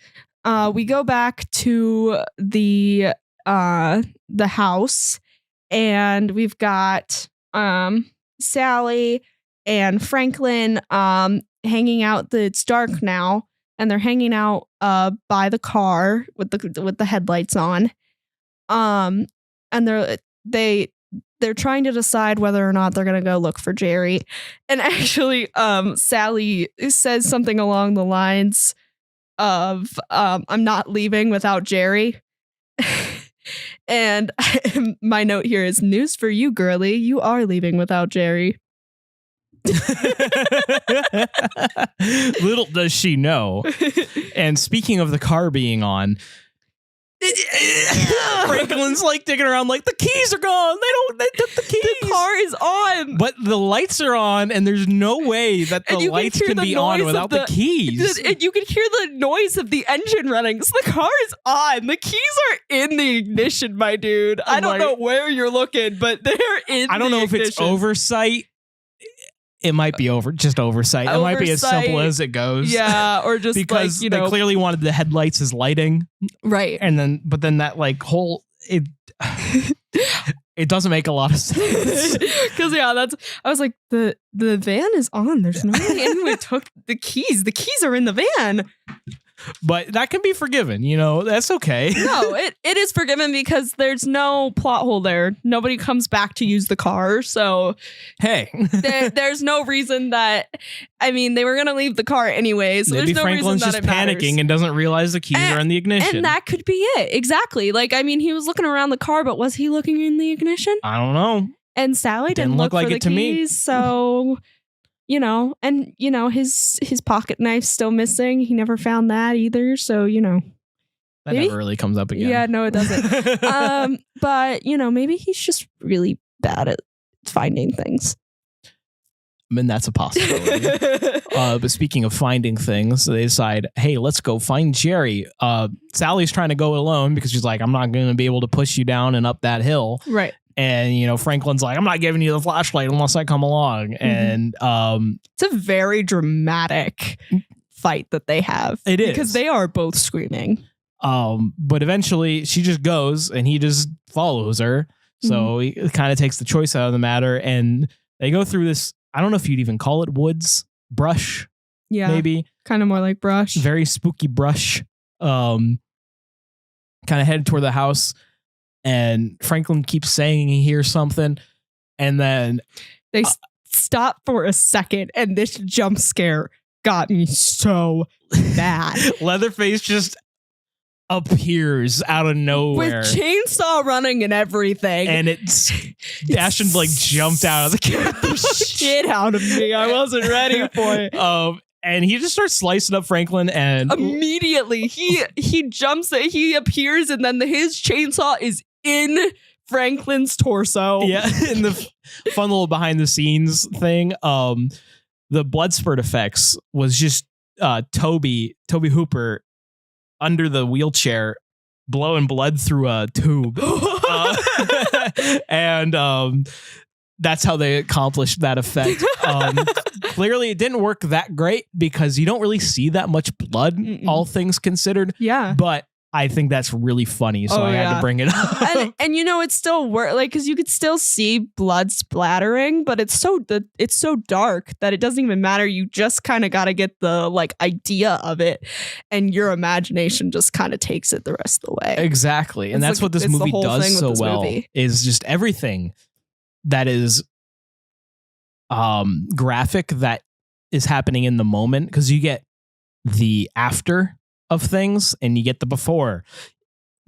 we go back to the house, and we've got Sally and Franklin hanging out. It's dark now, and they're hanging out by the car with the headlights on. And they're trying to decide whether or not they're gonna go look for Jerry. And actually, Sally says something along the lines of, "I'm not leaving without Jerry." And my note here is, news for you, girly. You are leaving without Jerry. Little does she know. And speaking of the car being on, Franklin's like digging around like, the keys are gone. They took the keys. The car is on. But the lights are on, and there's no way that the lights can be on without the keys. And you can hear the noise of the engine running. So the car is on. The keys are in the ignition, my dude. I don't know where you're looking, but they're in I don't know ignition. if it's oversight. It might be oversight. It might be as simple as it goes. Yeah, or just because like, they clearly wanted the headlights as lighting, right? And but then that like whole it doesn't make a lot of sense. Because I was like, the van is on. There's no way anyone took the keys. The keys are in the van. But that can be forgiven, that's okay. No, it is forgiven because there's no plot hole there. Nobody comes back to use the car. So, hey, there's no reason that, they were going to leave the car anyway. So maybe there's no Franklin's reason that just panicking and doesn't realize the keys are in the ignition. And that could be it. Exactly. Like, he was looking around the car, but was he looking in the ignition? I don't know. And Sally didn't look like for the keys. Me. So... his pocket knife's still missing. He never found that either. So, that never really comes up again. Yeah, no, it doesn't. But, maybe he's just really bad at finding things. That's a possibility. But speaking of finding things, they decide, hey, let's go find Jerry. Sally's trying to go alone because she's like, I'm not going to be able to push you down and up that hill. Right. And, Franklin's like, I'm not giving you the flashlight unless I come along. And it's a very dramatic fight that they have. It is. Because they are both screaming. But eventually she just goes and he just follows her. So he kind of takes the choice out of the matter. And they go through this, I don't know if you'd even call it woods, brush, maybe. Kind of more like brush. Very spooky brush. Kind of headed toward the house, and Franklin keeps saying he hears something, and then they stop for a second, and this jump scare got me so bad. Leatherface just appears out of nowhere with chainsaw running and everything, and it's Ashton like jumped out of the couch. Shit out of me. I wasn't ready for it. And he just starts slicing up Franklin, and immediately he jumps, he appears, and then his chainsaw is in Franklin's torso. Yeah, in the fun little behind the scenes thing. The blood spurt effects was just Tobe Hooper under the wheelchair blowing blood through a tube. And that's how they accomplished that effect. Clearly, it didn't work that great because you don't really see that much blood, all things considered. Yeah. But I think that's really funny, so I had to bring it up. And you know, it still worked, like, because you could still see blood splattering, but it's so dark that it doesn't even matter. You just kind of got to get the like idea of it, and your imagination just kind of takes it the rest of the way. Exactly, and that's what this movie does so well. Is just everything that is graphic that is happening in the moment, because you get the after of things and you get the before.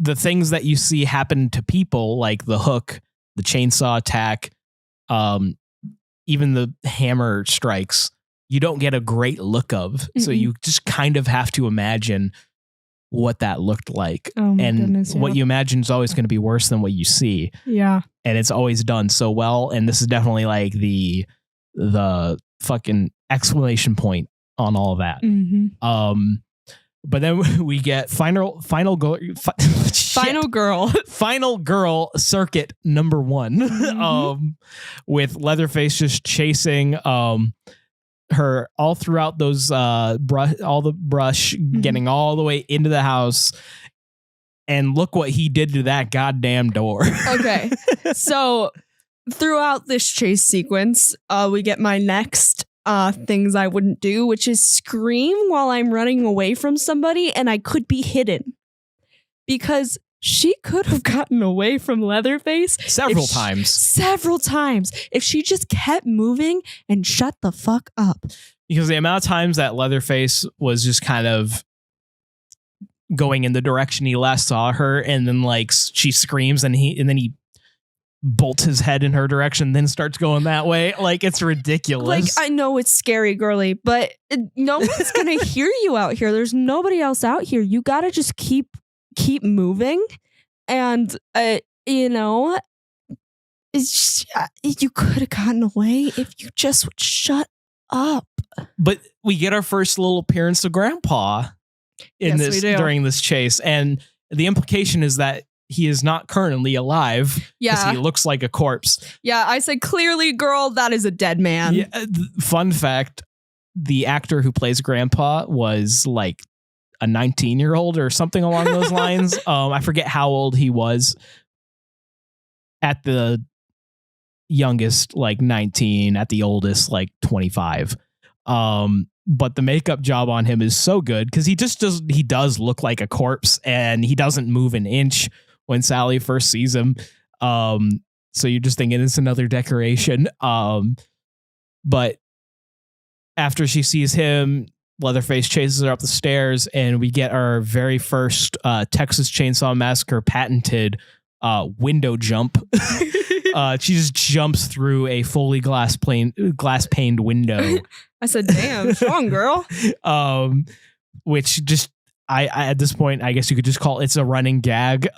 The things that you see happen to people, like the hook, the chainsaw attack, even the hammer strikes, you don't get a great look of. So you just kind of have to imagine what that looked like. What you imagine is always going to be worse than what you see. Yeah. And it's always done so well. And this is definitely like the fucking exclamation point on all of that. But then we get Final Girl Circuit number 1, with Leatherface just chasing her all throughout those brush, getting all the way into the house. And look what he did to that goddamn door. Okay, so throughout this chase sequence, we get my next things I wouldn't do, which is scream while I'm running away from somebody and I could be hidden, because she could have gotten away from Leatherface several times if she just kept moving and shut the fuck up. Because the amount of times that Leatherface was just kind of going in the direction he last saw her, and then like she screams and then he bolts his head in her direction, then starts going that way. Like, it's ridiculous. Like, I know it's scary, girly, but no one's gonna hear you out here. There's nobody else out here. You gotta just keep moving, and you know, it's just, you could have gotten away if you just would shut up. But we get our first little appearance of Grandpa during this chase, and the implication is that he is not currently alive because he looks like a corpse. Yeah, I said clearly, girl, that is a dead man. Yeah, fun fact, the actor who plays Grandpa was like a 19-year-old or something along those lines. I forget how old he was. At the youngest, like 19. At the oldest, like 25. But the makeup job on him is so good because he does look like a corpse, and he doesn't move an inch when Sally first sees him. So you're just thinking it's another decoration. But after she sees him, Leatherface chases her up the stairs, and we get our very first Texas Chainsaw Massacre patented window jump. She just jumps through a fully glass-paned window. I said, damn, strong girl. Which just, I at this point, I guess you could just call it's a running gag,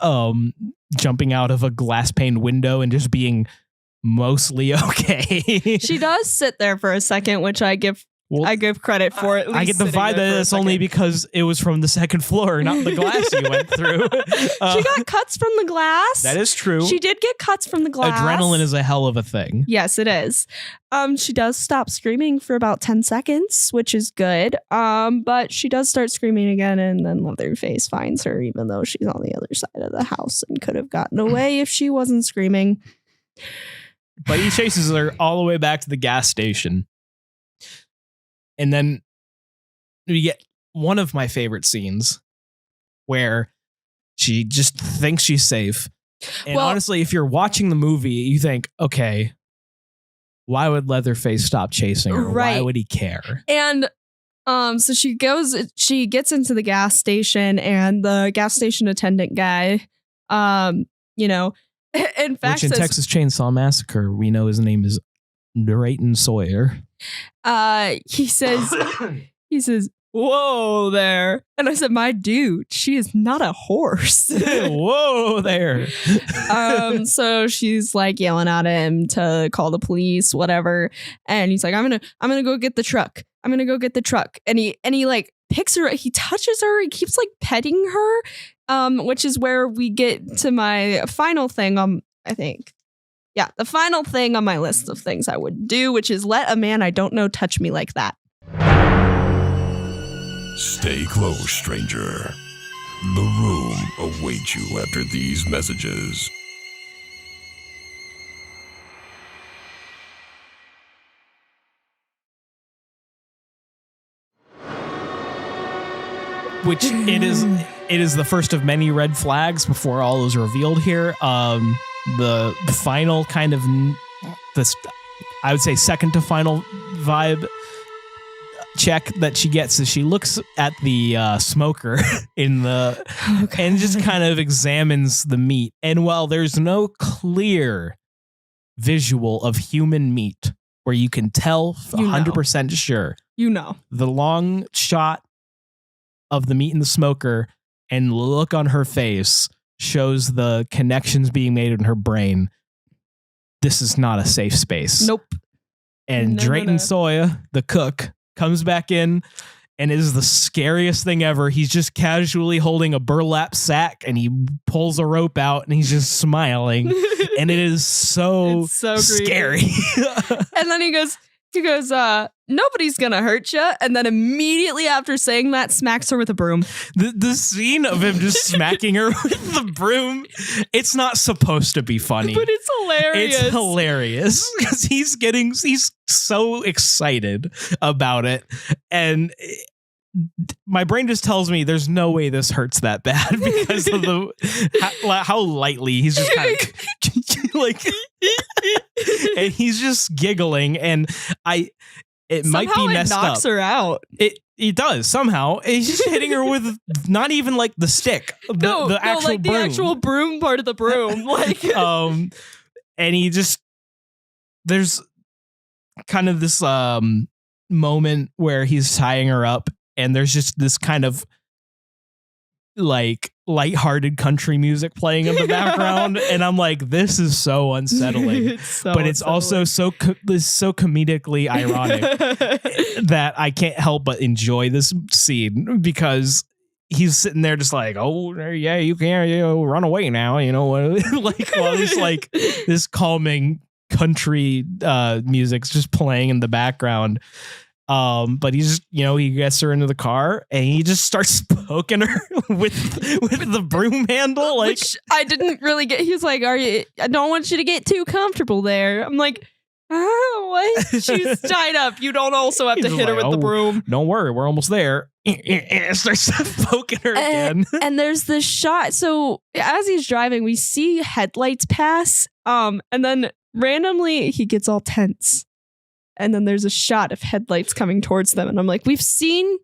jumping out of a glass-paned window and just being mostly okay. She does sit there for a second, which I give credit for. At least I get the vibe that it's only because it was from the second floor, not the glass you went through. She got cuts from the glass. That is true. She did get cuts from the glass. Adrenaline is a hell of a thing. Yes, it is. She does stop screaming for about 10 seconds, which is good. But she does start screaming again, and then Leatherface finds her, even though she's on the other side of the house and could have gotten away if she wasn't screaming. But he chases her all the way back to the gas station. And then we get one of my favorite scenes where she just thinks she's safe. And honestly, if you're watching the movie, you think, okay, why would Leatherface stop chasing her? Right. Why would he care? And so she gets into the gas station, and the gas station attendant guy, in fact, which in Texas Chainsaw Massacre, we know his name is Drayton Sawyer. He says, "Whoa there," and I said, "My dude, she is not a horse." Whoa there. So she's like yelling at him to call the police, whatever, and he's like, "I'm gonna go get the truck. I'm gonna go get the truck," and he like picks her, he touches her, he keeps like petting her, which is where we get to my final thing I think. Yeah, the final thing on my list of things I would do, which is let a man I don't know touch me like that. Stay close, stranger. The room awaits you after these messages. Which it is the first of many red flags before all is revealed here. The final kind of this, I would say, second to final vibe check that she gets is she looks at the smoker in the and just kind of examines the meat. And while there's no clear visual of human meat where you can tell 100% sure, the long shot of the meat in the smoker and look on her face shows the connections being made in her brain. This is not a safe space. Nope. And Drayton Sawyer, the cook, comes back in and is the scariest thing ever. He's just casually holding a burlap sack and he pulls a rope out and he's just smiling. And it is so scary. And then he goes, nobody's gonna hurt you. And then immediately after saying that, smacks her with a broom. The scene of him just smacking her with the broom, it's not supposed to be funny. But it's hilarious. It's hilarious because he's so excited about it. And my brain just tells me there's no way this hurts that bad because of how lightly he's just kind of like, and he's just giggling, and it somehow might be messed up. It knocks her out. It does somehow. He's just hitting her with not even like the stick, the actual broom part of the broom, like and he just there's kind of this moment where he's tying her up. And there's just this kind of like lighthearted country music playing in the background. And I'm like, this is so unsettling. But it's also so comedically ironic that I can't help but enjoy this scene because he's sitting there just like, oh, yeah, you can't run away now. Like while this like this calming country music's just playing in the background. But he just, he gets her into the car and he just starts poking her with the broom handle. Like, which I didn't really get. He's like, I don't want you to get too comfortable there. I'm like, what? She's tied up. You don't also have to hit her with the broom. Don't worry. We're almost there. And starts poking her again. And there's this shot. So as he's driving, we see headlights pass. And then randomly he gets all tense. And then there's a shot of headlights coming towards them. And I'm like, we've seen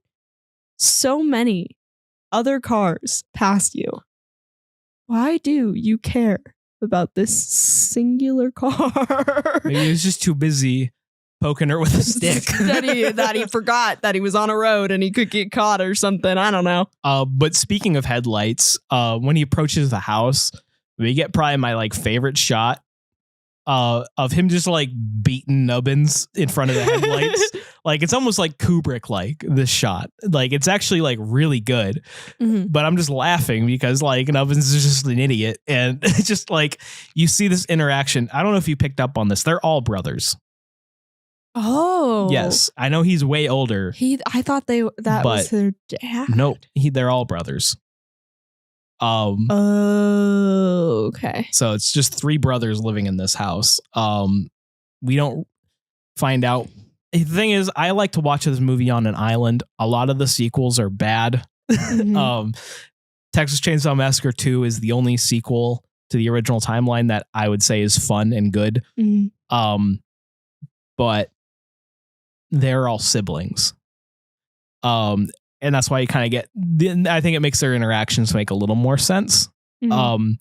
so many other cars past you. Why do you care about this singular car? Maybe he was just too busy poking her with a stick. that he forgot that he was on a road and he could get caught or something. I don't know. But speaking of headlights, when he approaches the house, we get probably my like favorite shot. Of him just like beating nubbins in front of the headlights. Like it's almost like Kubrick like this shot. Like it's actually like really good. Mm-hmm. But I'm just laughing because like Nubbins is just an idiot. And it's just like you see this interaction. I don't know if you picked up on this. They're all brothers. Oh. Yes. I know he's way older. I thought that was their dad. Nope. They're all brothers. Okay. So it's just three brothers living in this house. We don't find out The thing is, I like to watch this movie on an island. A lot of the sequels are bad. Mhm. Texas Chainsaw Massacre 2 is the only sequel to the original timeline that I would say is fun and good. Mhm. But they're all siblings. And that's why you kind of get, I think it makes their interactions make a little more sense. Mhm.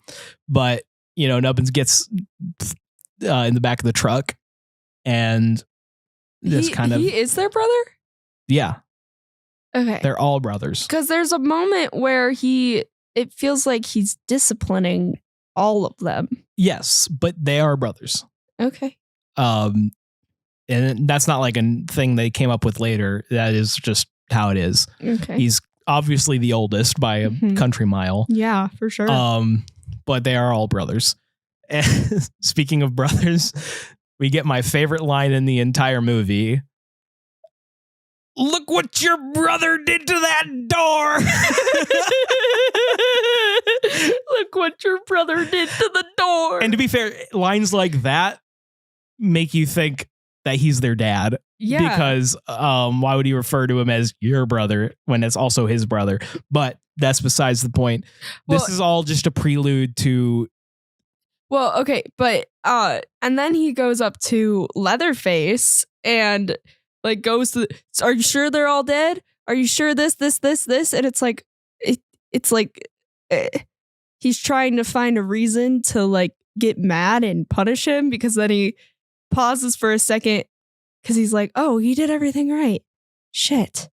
But you know, Nubbins gets in the back of the truck and this he is their brother? Yeah, Okay. they're all brothers. Because there's a moment where it feels like he's disciplining all of them. Yes, but they are brothers. Okay. And that's not like a thing they came up with later. That is just how it is. Okay. He's obviously the oldest by a country mile. Yeah, for sure. But they are all brothers. And speaking of brothers, we get my favorite line in the entire movie. Look what your brother did to that door. Look what your brother did to the door. And to be fair, lines like that make you think that he's their dad. Yeah. Because why would he refer to him as your brother when it's also his brother? But that's besides the point. This is all just a prelude to... Well, okay, but and then he goes up to Leatherface and like goes to, are you sure they're all dead? Are you sure this? And it's like he's trying to find a reason to like get mad and punish him, because then he pauses for a second because he's like, oh, he did everything right. Shit.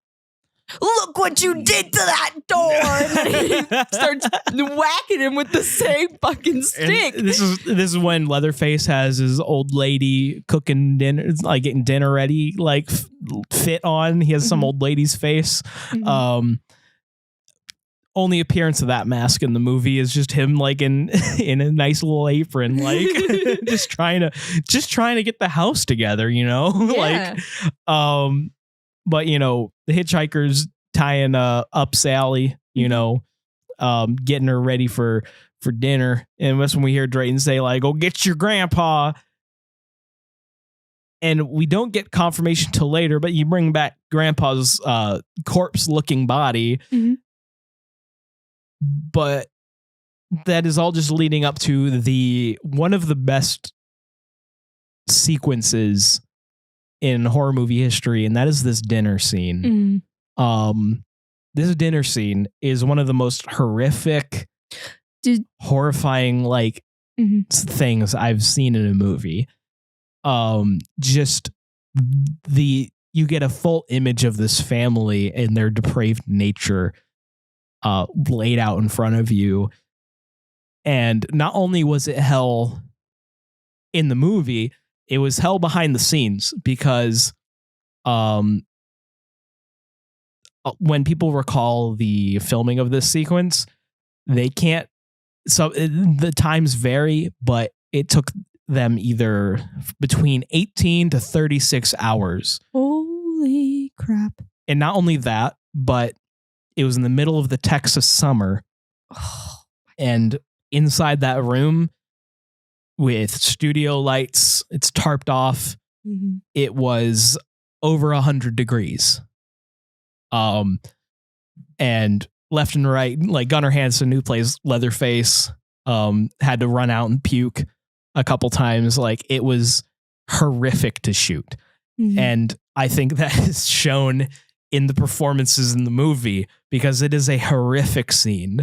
Look what you did to that door. And then he starts whacking him with the same fucking stick. And this is when Leatherface has his old lady cooking dinner, like getting dinner ready, like fit on. He has some old lady's face. Only appearance of that mask in the movie is just him like in a nice little apron, like just trying to get the house together, you know? Yeah. But you know, the hitchhiker's tying up Sally, you know, getting her ready for dinner. And that's when we hear Drayton say, like, "Go get your grandpa." And we don't get confirmation till later, but you bring back grandpa's corpse-looking body. Mm-hmm. But that is all just leading up to one of the best sequences in horror movie history, and that is this dinner scene. This dinner scene is one of the most horrific, horrifying like things I've seen in a movie. Just you get a full image of this family and their depraved nature laid out in front of you. And not only was it hell in the movie, it was hell behind the scenes, because when people recall the filming of this sequence, they can't. So the times vary, but it took them either between 18 to 36 hours. Holy crap. And not only that, but it was in the middle of the Texas summer. And inside that room with studio lights, it's tarped off. It was over 100 degrees. And left and right, like Gunnar Hansen, who plays Leatherface, had to run out and puke a couple times. Like, it was horrific to shoot. And I think that is shown in the performances in the movie, because it is a horrific scene.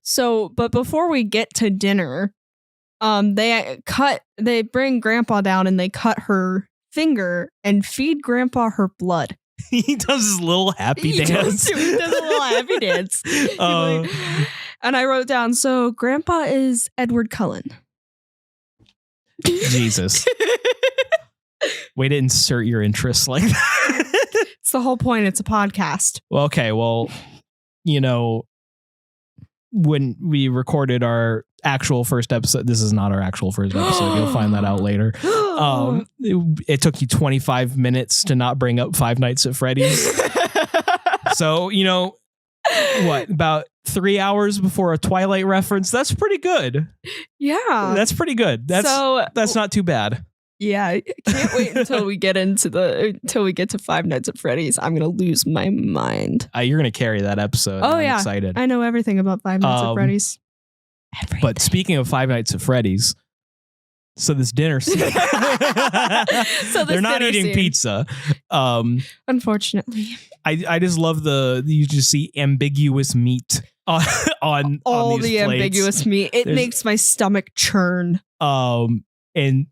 So, but before we get to dinner, they bring Grandpa down and they cut her finger and feed Grandpa her blood. He does his little happy dance. He does a little happy dance. And I wrote down, so Grandpa is Edward Cullen. Jesus. Way to insert your interests like that. It's the whole point. It's a podcast. Well, okay. Well, you know, when we recorded our actual first episode, this is not our actual first episode. You'll find that out later. It took you 25 minutes to not bring up Five Nights at Freddy's. So, you know, about 3 hours before a Twilight reference? That's pretty good. Yeah. That's pretty good. That's not too bad. Yeah, I can't wait until we get to Five Nights at Freddy's. I'm gonna lose my mind. You're gonna carry that episode. Oh, I'm yeah. excited. I know everything about Five Nights at Freddy's. Everything. But speaking of Five Nights at Freddy's, so this dinner scene, they're not eating pizza. Unfortunately, I just love you just see ambiguous meat on all these the plates. ambiguous meat. It makes my stomach churn. And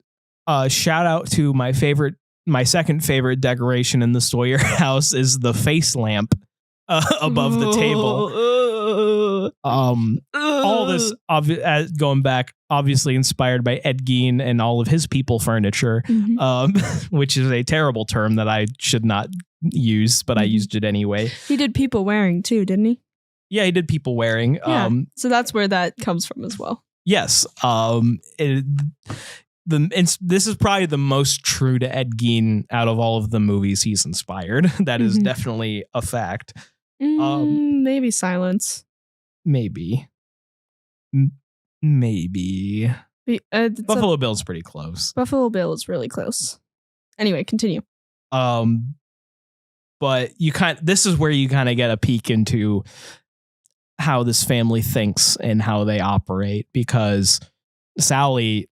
shout out to my second favorite decoration in the Sawyer house is the face lamp above the table. All this going back, obviously inspired by Ed Gein and all of his people furniture, which is a terrible term that I should not use, but I used it anyway. He did people wearing too, didn't he? Yeah, he did people wearing. Yeah. So that's where that comes from as well. Yes. This is probably the most true to Ed Gein out of all of the movies he's inspired. That is definitely a fact. Maybe Silence. Maybe. Buffalo Bill's pretty close. Buffalo Bill is really close. Anyway, continue. But this is where you kind of get a peek into how this family thinks and how they operate, because Sally,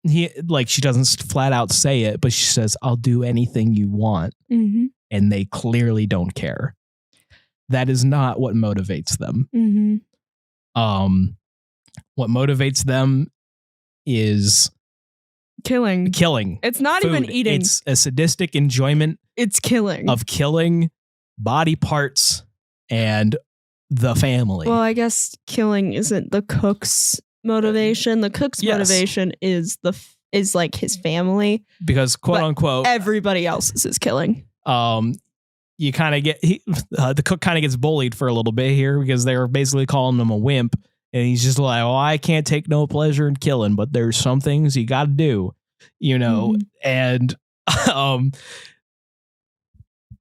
she doesn't flat out say it, but she says, "I'll do anything you want." And they clearly don't care. That is not what motivates them. What motivates them is killing. It's not food. even eating. It's a sadistic enjoyment. It's killing. Of killing body parts and the family. Well, I guess killing isn't the cook's motivation. The cook's motivation is like his family, because quote unquote everybody else is killing. You kind of get the cook kind of gets bullied for a little bit here, because they were basically calling him a wimp, and he's just like, "Oh, I can't take no pleasure in killing, but there's some things you got to do," and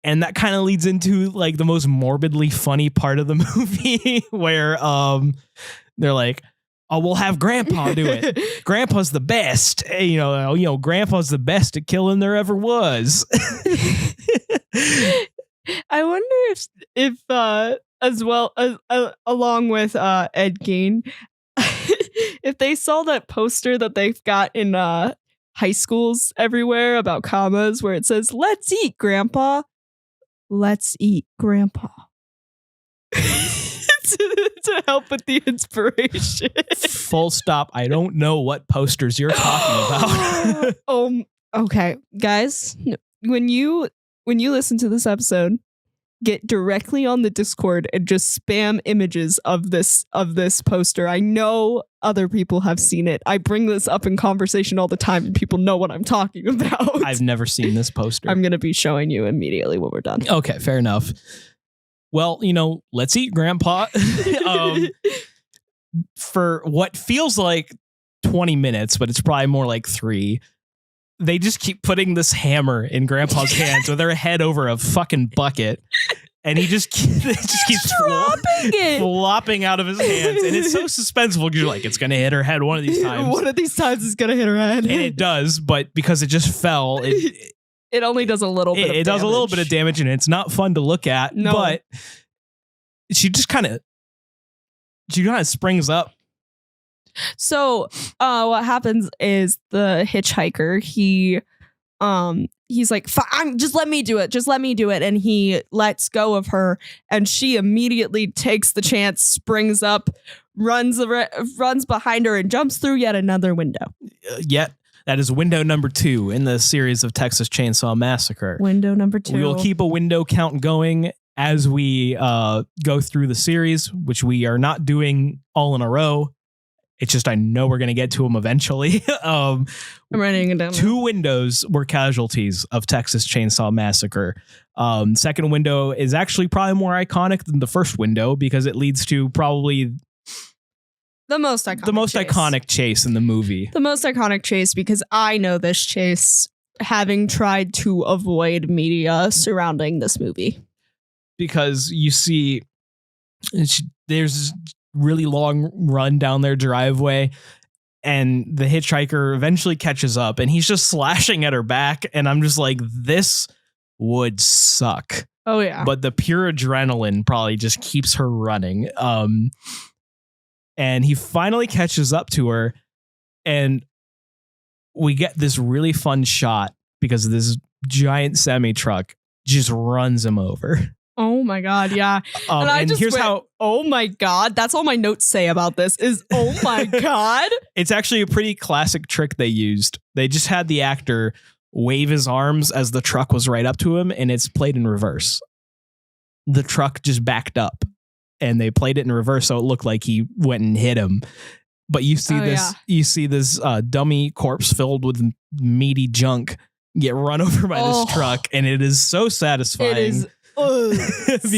and that kind of leads into like the most morbidly funny part of the movie, where they're like, "Oh, we'll have Grandpa do it. Grandpa's the best. Grandpa's the best at killing there ever was." I wonder if as well as along with Ed Gein, if they saw that poster that they've got in high schools everywhere about commas, where it says, "Let's eat, Grandpa. Let's eat, Grandpa." to help with the inspiration. Full stop. I don't know what posters you're talking about. Okay, guys, when you listen to this episode, get directly on the Discord and just spam images of this poster. I know other people have seen it. I bring this up in conversation all the time, and people know what I'm talking about. I've never seen this poster. I'm going to be showing you immediately when we're done. Okay, fair enough. Well, let's eat, Grandpa. For what feels like 20 minutes, but it's probably more like 3. They just keep putting this hammer in Grandpa's hands with her head over a fucking bucket. And he just keeps flopping out of his hands. And it's so suspenseful, because you're like, it's going to hit her head one of these times. One of these times it's going to hit her head. And it does, but because it just fell, it only does a little bit of damage. It does a little bit of damage, and it's not fun to look at. No. But she just kind of springs up. So what happens is the hitchhiker, he's like, just let me do it. And he lets go of her, and she immediately takes the chance, springs up, runs behind her, and jumps through yet another window. That is window number 2 in the series of Texas Chainsaw Massacre. Window number 2. We will keep a window count going as we go through the series, which we are not doing all in a row. It's just, I know we're going to get to them eventually. I'm writing it down. 2 windows were casualties of Texas Chainsaw Massacre. Second window is actually probably more iconic than the first window, because it leads to probably the most iconic chase in the movie. The most iconic chase, because I know this chase, having tried to avoid media surrounding this movie. Because you see, there's really long run down their driveway, And the hitchhiker eventually catches up and he's just slashing at her back. And I'm just like, this would suck. Oh, yeah. But the pure adrenaline probably just keeps her running. And he finally catches up to her. And we get this really fun shot because this giant semi-truck just runs him over. Oh my God, yeah. And I just here's went, how. Oh my God, that's all my notes say about this is, oh my God. It's actually a pretty classic trick they used. They just had the actor wave his arms as the truck was right up to him, and it's played in reverse. The truck just backed up, and they played it in reverse, so it looked like he went and hit him. But you see you see this dummy corpse filled with meaty junk get run over by this truck, and it is so satisfying. It is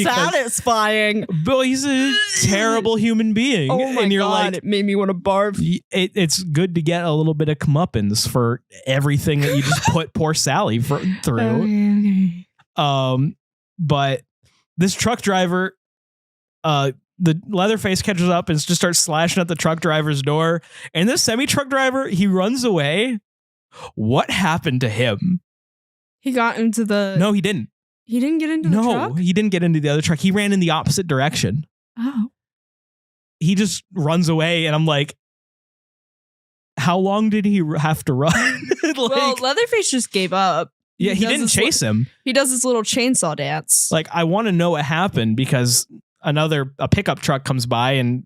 satisfying. But he's a terrible human being. Oh my and you're God, like, it made me want to barf. It's good to get a little bit of comeuppance for everything that you just put poor Sally through. Okay. But this truck driver, the Leatherface catches up and just starts slashing at the truck driver's door. And this semi-truck driver, he runs away. What happened to him? He got into the... No, he didn't. He didn't get into the truck? No, he didn't get into the other truck. He ran in the opposite direction. Oh. He just runs away, and I'm like, how long did he have to run? Well, Leatherface just gave up. Yeah, he didn't chase him. He does this little chainsaw dance. Like, I want to know what happened because a pickup truck comes by and,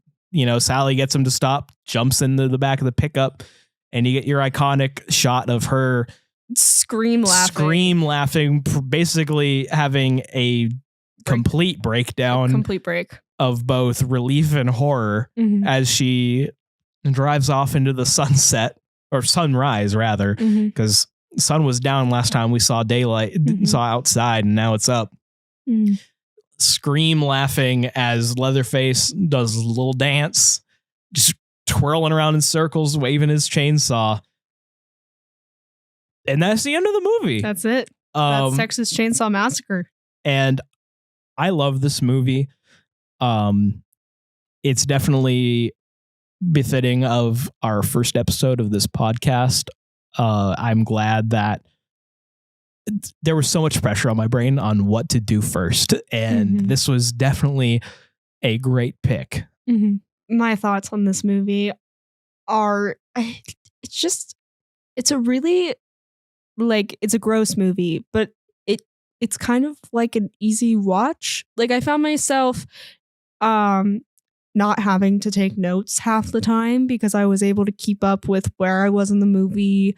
Sally gets him to stop, jumps into the back of the pickup, and you get your iconic shot of her scream laughing, basically having a complete breakdown, of both relief and horror as she drives off into the sunset, or sunrise rather, because sun was down last time we saw daylight, saw outside, and now it's up. Scream laughing as Leatherface does a little dance, just twirling around in circles, waving his chainsaw. And that's the end of the movie. That's it. That's Texas Chainsaw Massacre. And I love this movie. It's definitely befitting of our first episode of this podcast. I'm glad that there was so much pressure on my brain on what to do first. And this was definitely a great pick. My thoughts on this movie are, it's a really, it's a gross movie, but it's kind of like an easy watch. Like, I found myself not having to take notes half the time because I was able to keep up with where I was in the movie,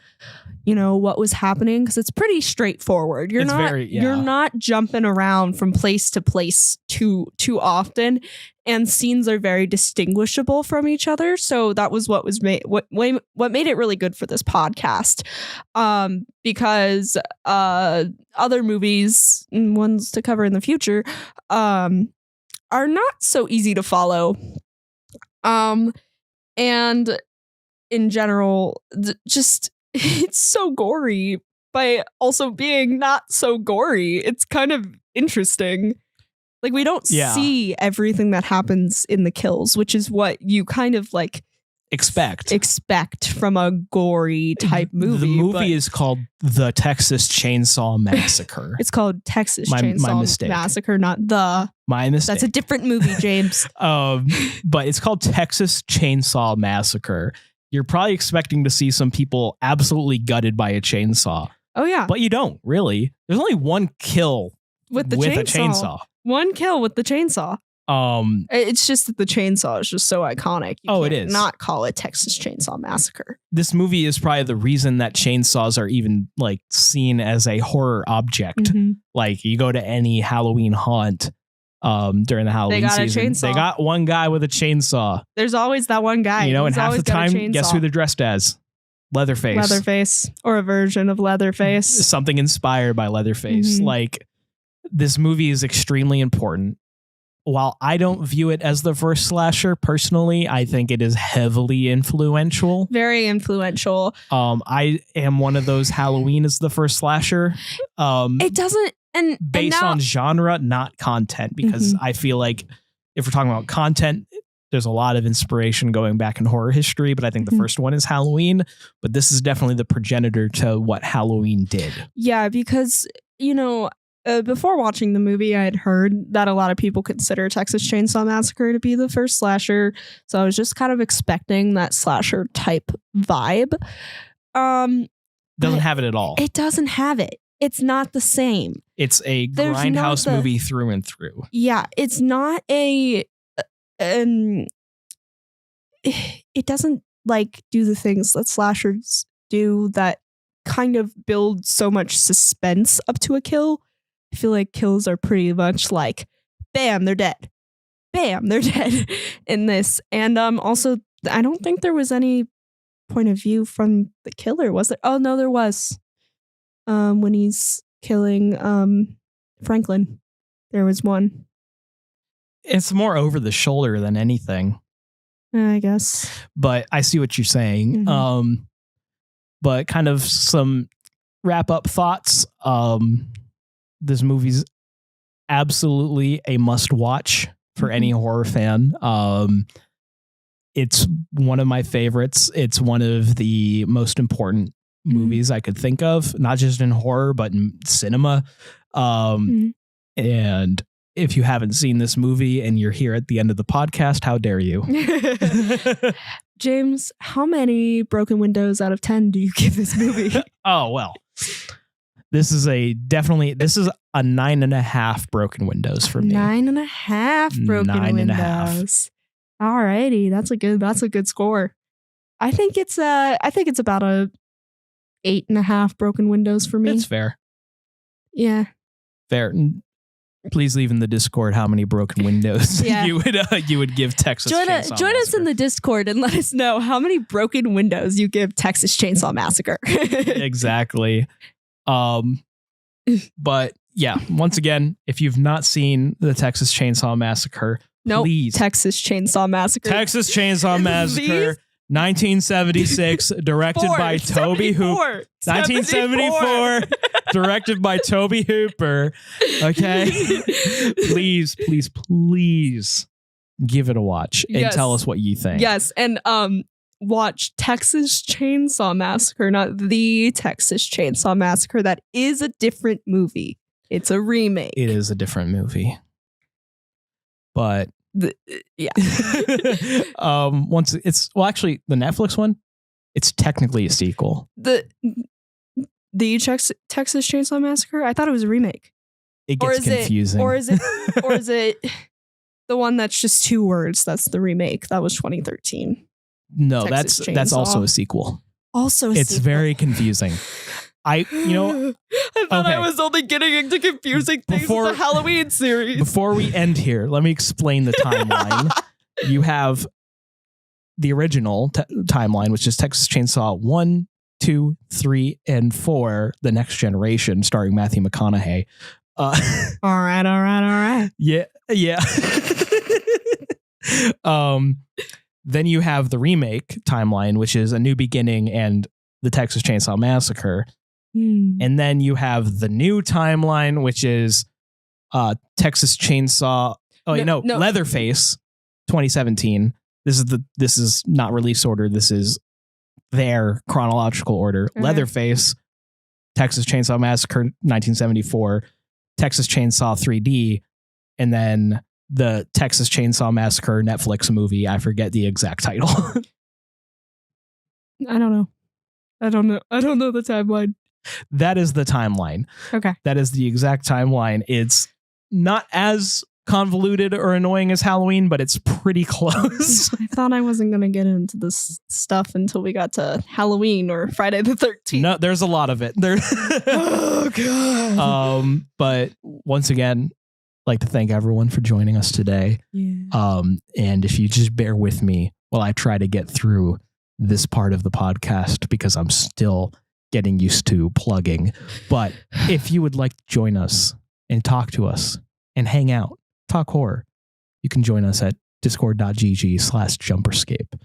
what was happening, because it's pretty straightforward. You're not jumping around from place to place too often, and scenes are very distinguishable from each other. So that was what made it really good for this podcast, because other movies, ones to cover in the future, are not so easy to follow. And in general, just it's so gory by also being not so gory. It's kind of interesting. Like, we don't see everything that happens in the kills, which is what you kind of expect from a gory type movie. The movie is called The Texas Chainsaw Massacre. It's called Texas Chainsaw Massacre, not the. My mistake. That's a different movie, James. But it's called Texas Chainsaw Massacre. You're probably expecting to see some people absolutely gutted by a chainsaw. Oh, yeah. But you don't, really. There's only one kill with a chainsaw. One kill with the chainsaw. It's just that the chainsaw is just so iconic. It is. Not call it Texas Chainsaw Massacre. This movie is probably the reason that chainsaws are even seen as a horror object. Like, you go to any Halloween haunt during the Halloween season, they got one guy with a chainsaw. There's always that one guy. And half the time, guess who they're dressed as? Leatherface, or a version of Leatherface. Something inspired by Leatherface. This movie is extremely important. While I don't view it as the first slasher, personally, I think it is heavily influential. Very influential. I am one of those Halloween is the first slasher. It doesn't, based on genre, not content, because I feel like if we're talking about content, there's a lot of inspiration going back in horror history, but I think the first one is Halloween. But this is definitely the progenitor to what Halloween did. Yeah, because, before watching the movie, I had heard that a lot of people consider Texas Chainsaw Massacre to be the first slasher. So I was just kind of expecting that slasher type vibe. Doesn't have it at all. It doesn't have it. It's not the same. It's a grindhouse movie through and through. Yeah, it's not a... it doesn't do the things that slashers do that kind of build so much suspense up to a kill. I feel like kills are pretty much like, bam, they're dead. Bam, they're dead in this. And also, I don't think there was any point of view from the killer, was there? Oh, no, there was. When he's killing Franklin, there was one. It's more over the shoulder than anything. I guess. But I see what you're saying. Mm-hmm. But kind of some wrap up thoughts. This movie's absolutely a must watch for any horror fan. It's one of my favorites. It's one of the most important movies I could think of, not just in horror, but in cinema. And if you haven't seen this movie and you're here at the end of the podcast, how dare you? James, how many broken windows out of 10 do you give this movie? Oh, well, this is a 9.5 broken windows for me. 9.5 broken 9.5 windows. Alrighty, that's a good score. I think it's about a 8.5 broken windows for me. It's fair. Yeah. Fair. Please leave in the Discord how many broken windows you would give Texas Chainsaw Massacre. Join us in the Discord and let us know how many broken windows you give Texas Chainsaw Massacre. Exactly. But yeah, once again, if you've not seen the Texas Chainsaw Massacre, please. Texas Chainsaw Massacre. Texas Chainsaw Massacre. 1976, directed by Tobe Hooper. 1974, directed by Tobe Hooper. Okay. Please give it a watch and tell us what you think. Yes. And watch Texas Chainsaw Massacre, not the Texas Chainsaw Massacre. That is a different movie. It's a remake. It is a different movie. But once actually the Netflix one, it's technically a sequel. The Texas Chainsaw Massacre, I thought it was a remake. It gets confusing. Or is it the one that's just 2 words? That's the remake. That was 2013. No, that's also a sequel. It's very confusing. I thought I was only getting into confusing things with the Halloween series. Before we end here, let me explain the timeline. You have the original timeline, which is Texas Chainsaw 1, 2, 3, and 4, The Next Generation, starring Matthew McConaughey. All right. Yeah. Then you have the remake timeline, which is A New Beginning and the Texas Chainsaw Massacre. And then you have the new timeline, which is Texas Chainsaw. Leatherface, 2017. This is not release order. This is their chronological order. Okay. Leatherface, Texas Chainsaw Massacre, 1974, Texas Chainsaw 3D, and then the Texas Chainsaw Massacre Netflix movie. I forget the exact title. I don't know the timeline. That is the timeline. Okay. That is the exact timeline. It's not as convoluted or annoying as Halloween, but it's pretty close. I thought I wasn't going to get into this stuff until we got to Halloween or Friday the 13th. No, there's a lot of it. Oh, God. But once again, I'd like to thank everyone for joining us today. Yeah. And if you just bear with me while I try to get through this part of the podcast, because I'm still getting used to plugging. But if you would like to join us and talk to us and hang out, talk horror, you can join us at discord.gg/Jumperscape.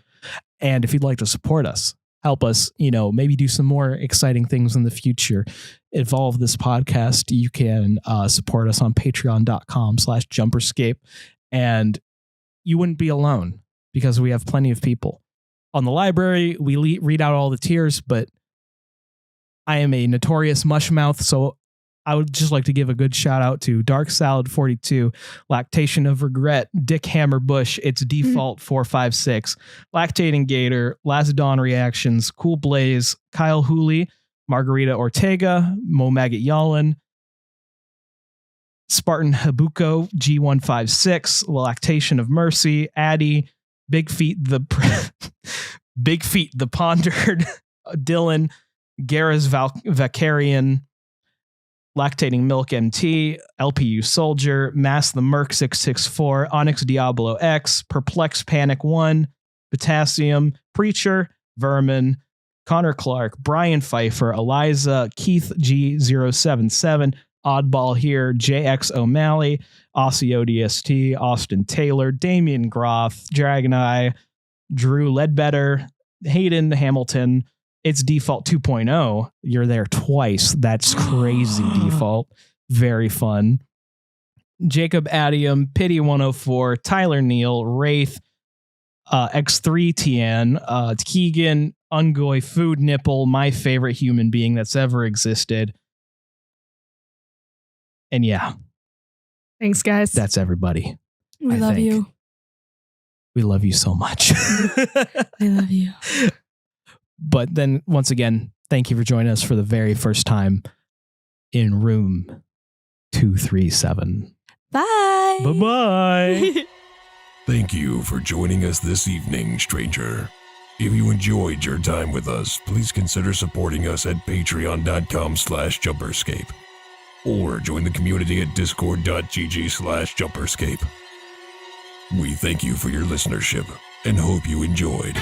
And if you'd like to support us, help us, maybe do some more exciting things in the future, evolve this podcast, you can support us on patreon.com/Jumperscape. And you wouldn't be alone. because we have plenty of people. On the library, we read out all the tiers, but I am a notorious mushmouth, so I would just like to give a good shout out to Dark Salad 42, Lactation of Regret, Dick Hammerbush, It's Default 456, Lactating Gator, Last Dawn Reactions, Cool Blaze, Kyle Hooley, Margarita Ortega, Mo Maggot Yallen, Spartan Habuko, G156, Lactation of Mercy, Addy, Big Feet the Pondered, Dylan, Gara's Vacarian, Lactating Milk MT, LPU Soldier, Mass the Merc 664, Onyx Diablo X, Perplex Panic 1, Potassium, Preacher, Vermin, Connor Clark, Brian Pfeiffer, Eliza, Keith G077, Oddball here, JX O'Malley, Aussie ODST, Austin Taylor, Damian Groff, Dragon Eye, Drew Ledbetter, Hayden Hamilton, It's Default 2.0. You're there twice. That's crazy, Default. Very fun. Jacob Adium, Pity 104, Tyler Neal, Wraith, X3TN, Keegan, Ungoy, Food Nipple, my favorite human being that's ever existed. And yeah. Thanks, guys. That's everybody. We love you. We love you so much. I love you. But then once again, thank you for joining us for the very first time in room 237. Bye. Bye-bye. Thank you for joining us this evening, stranger. If you enjoyed your time with us, please consider supporting us at patreon.com/Jumperscape or join the community at discord.gg/Jumperscape. We thank you for your listenership and hope you enjoyed.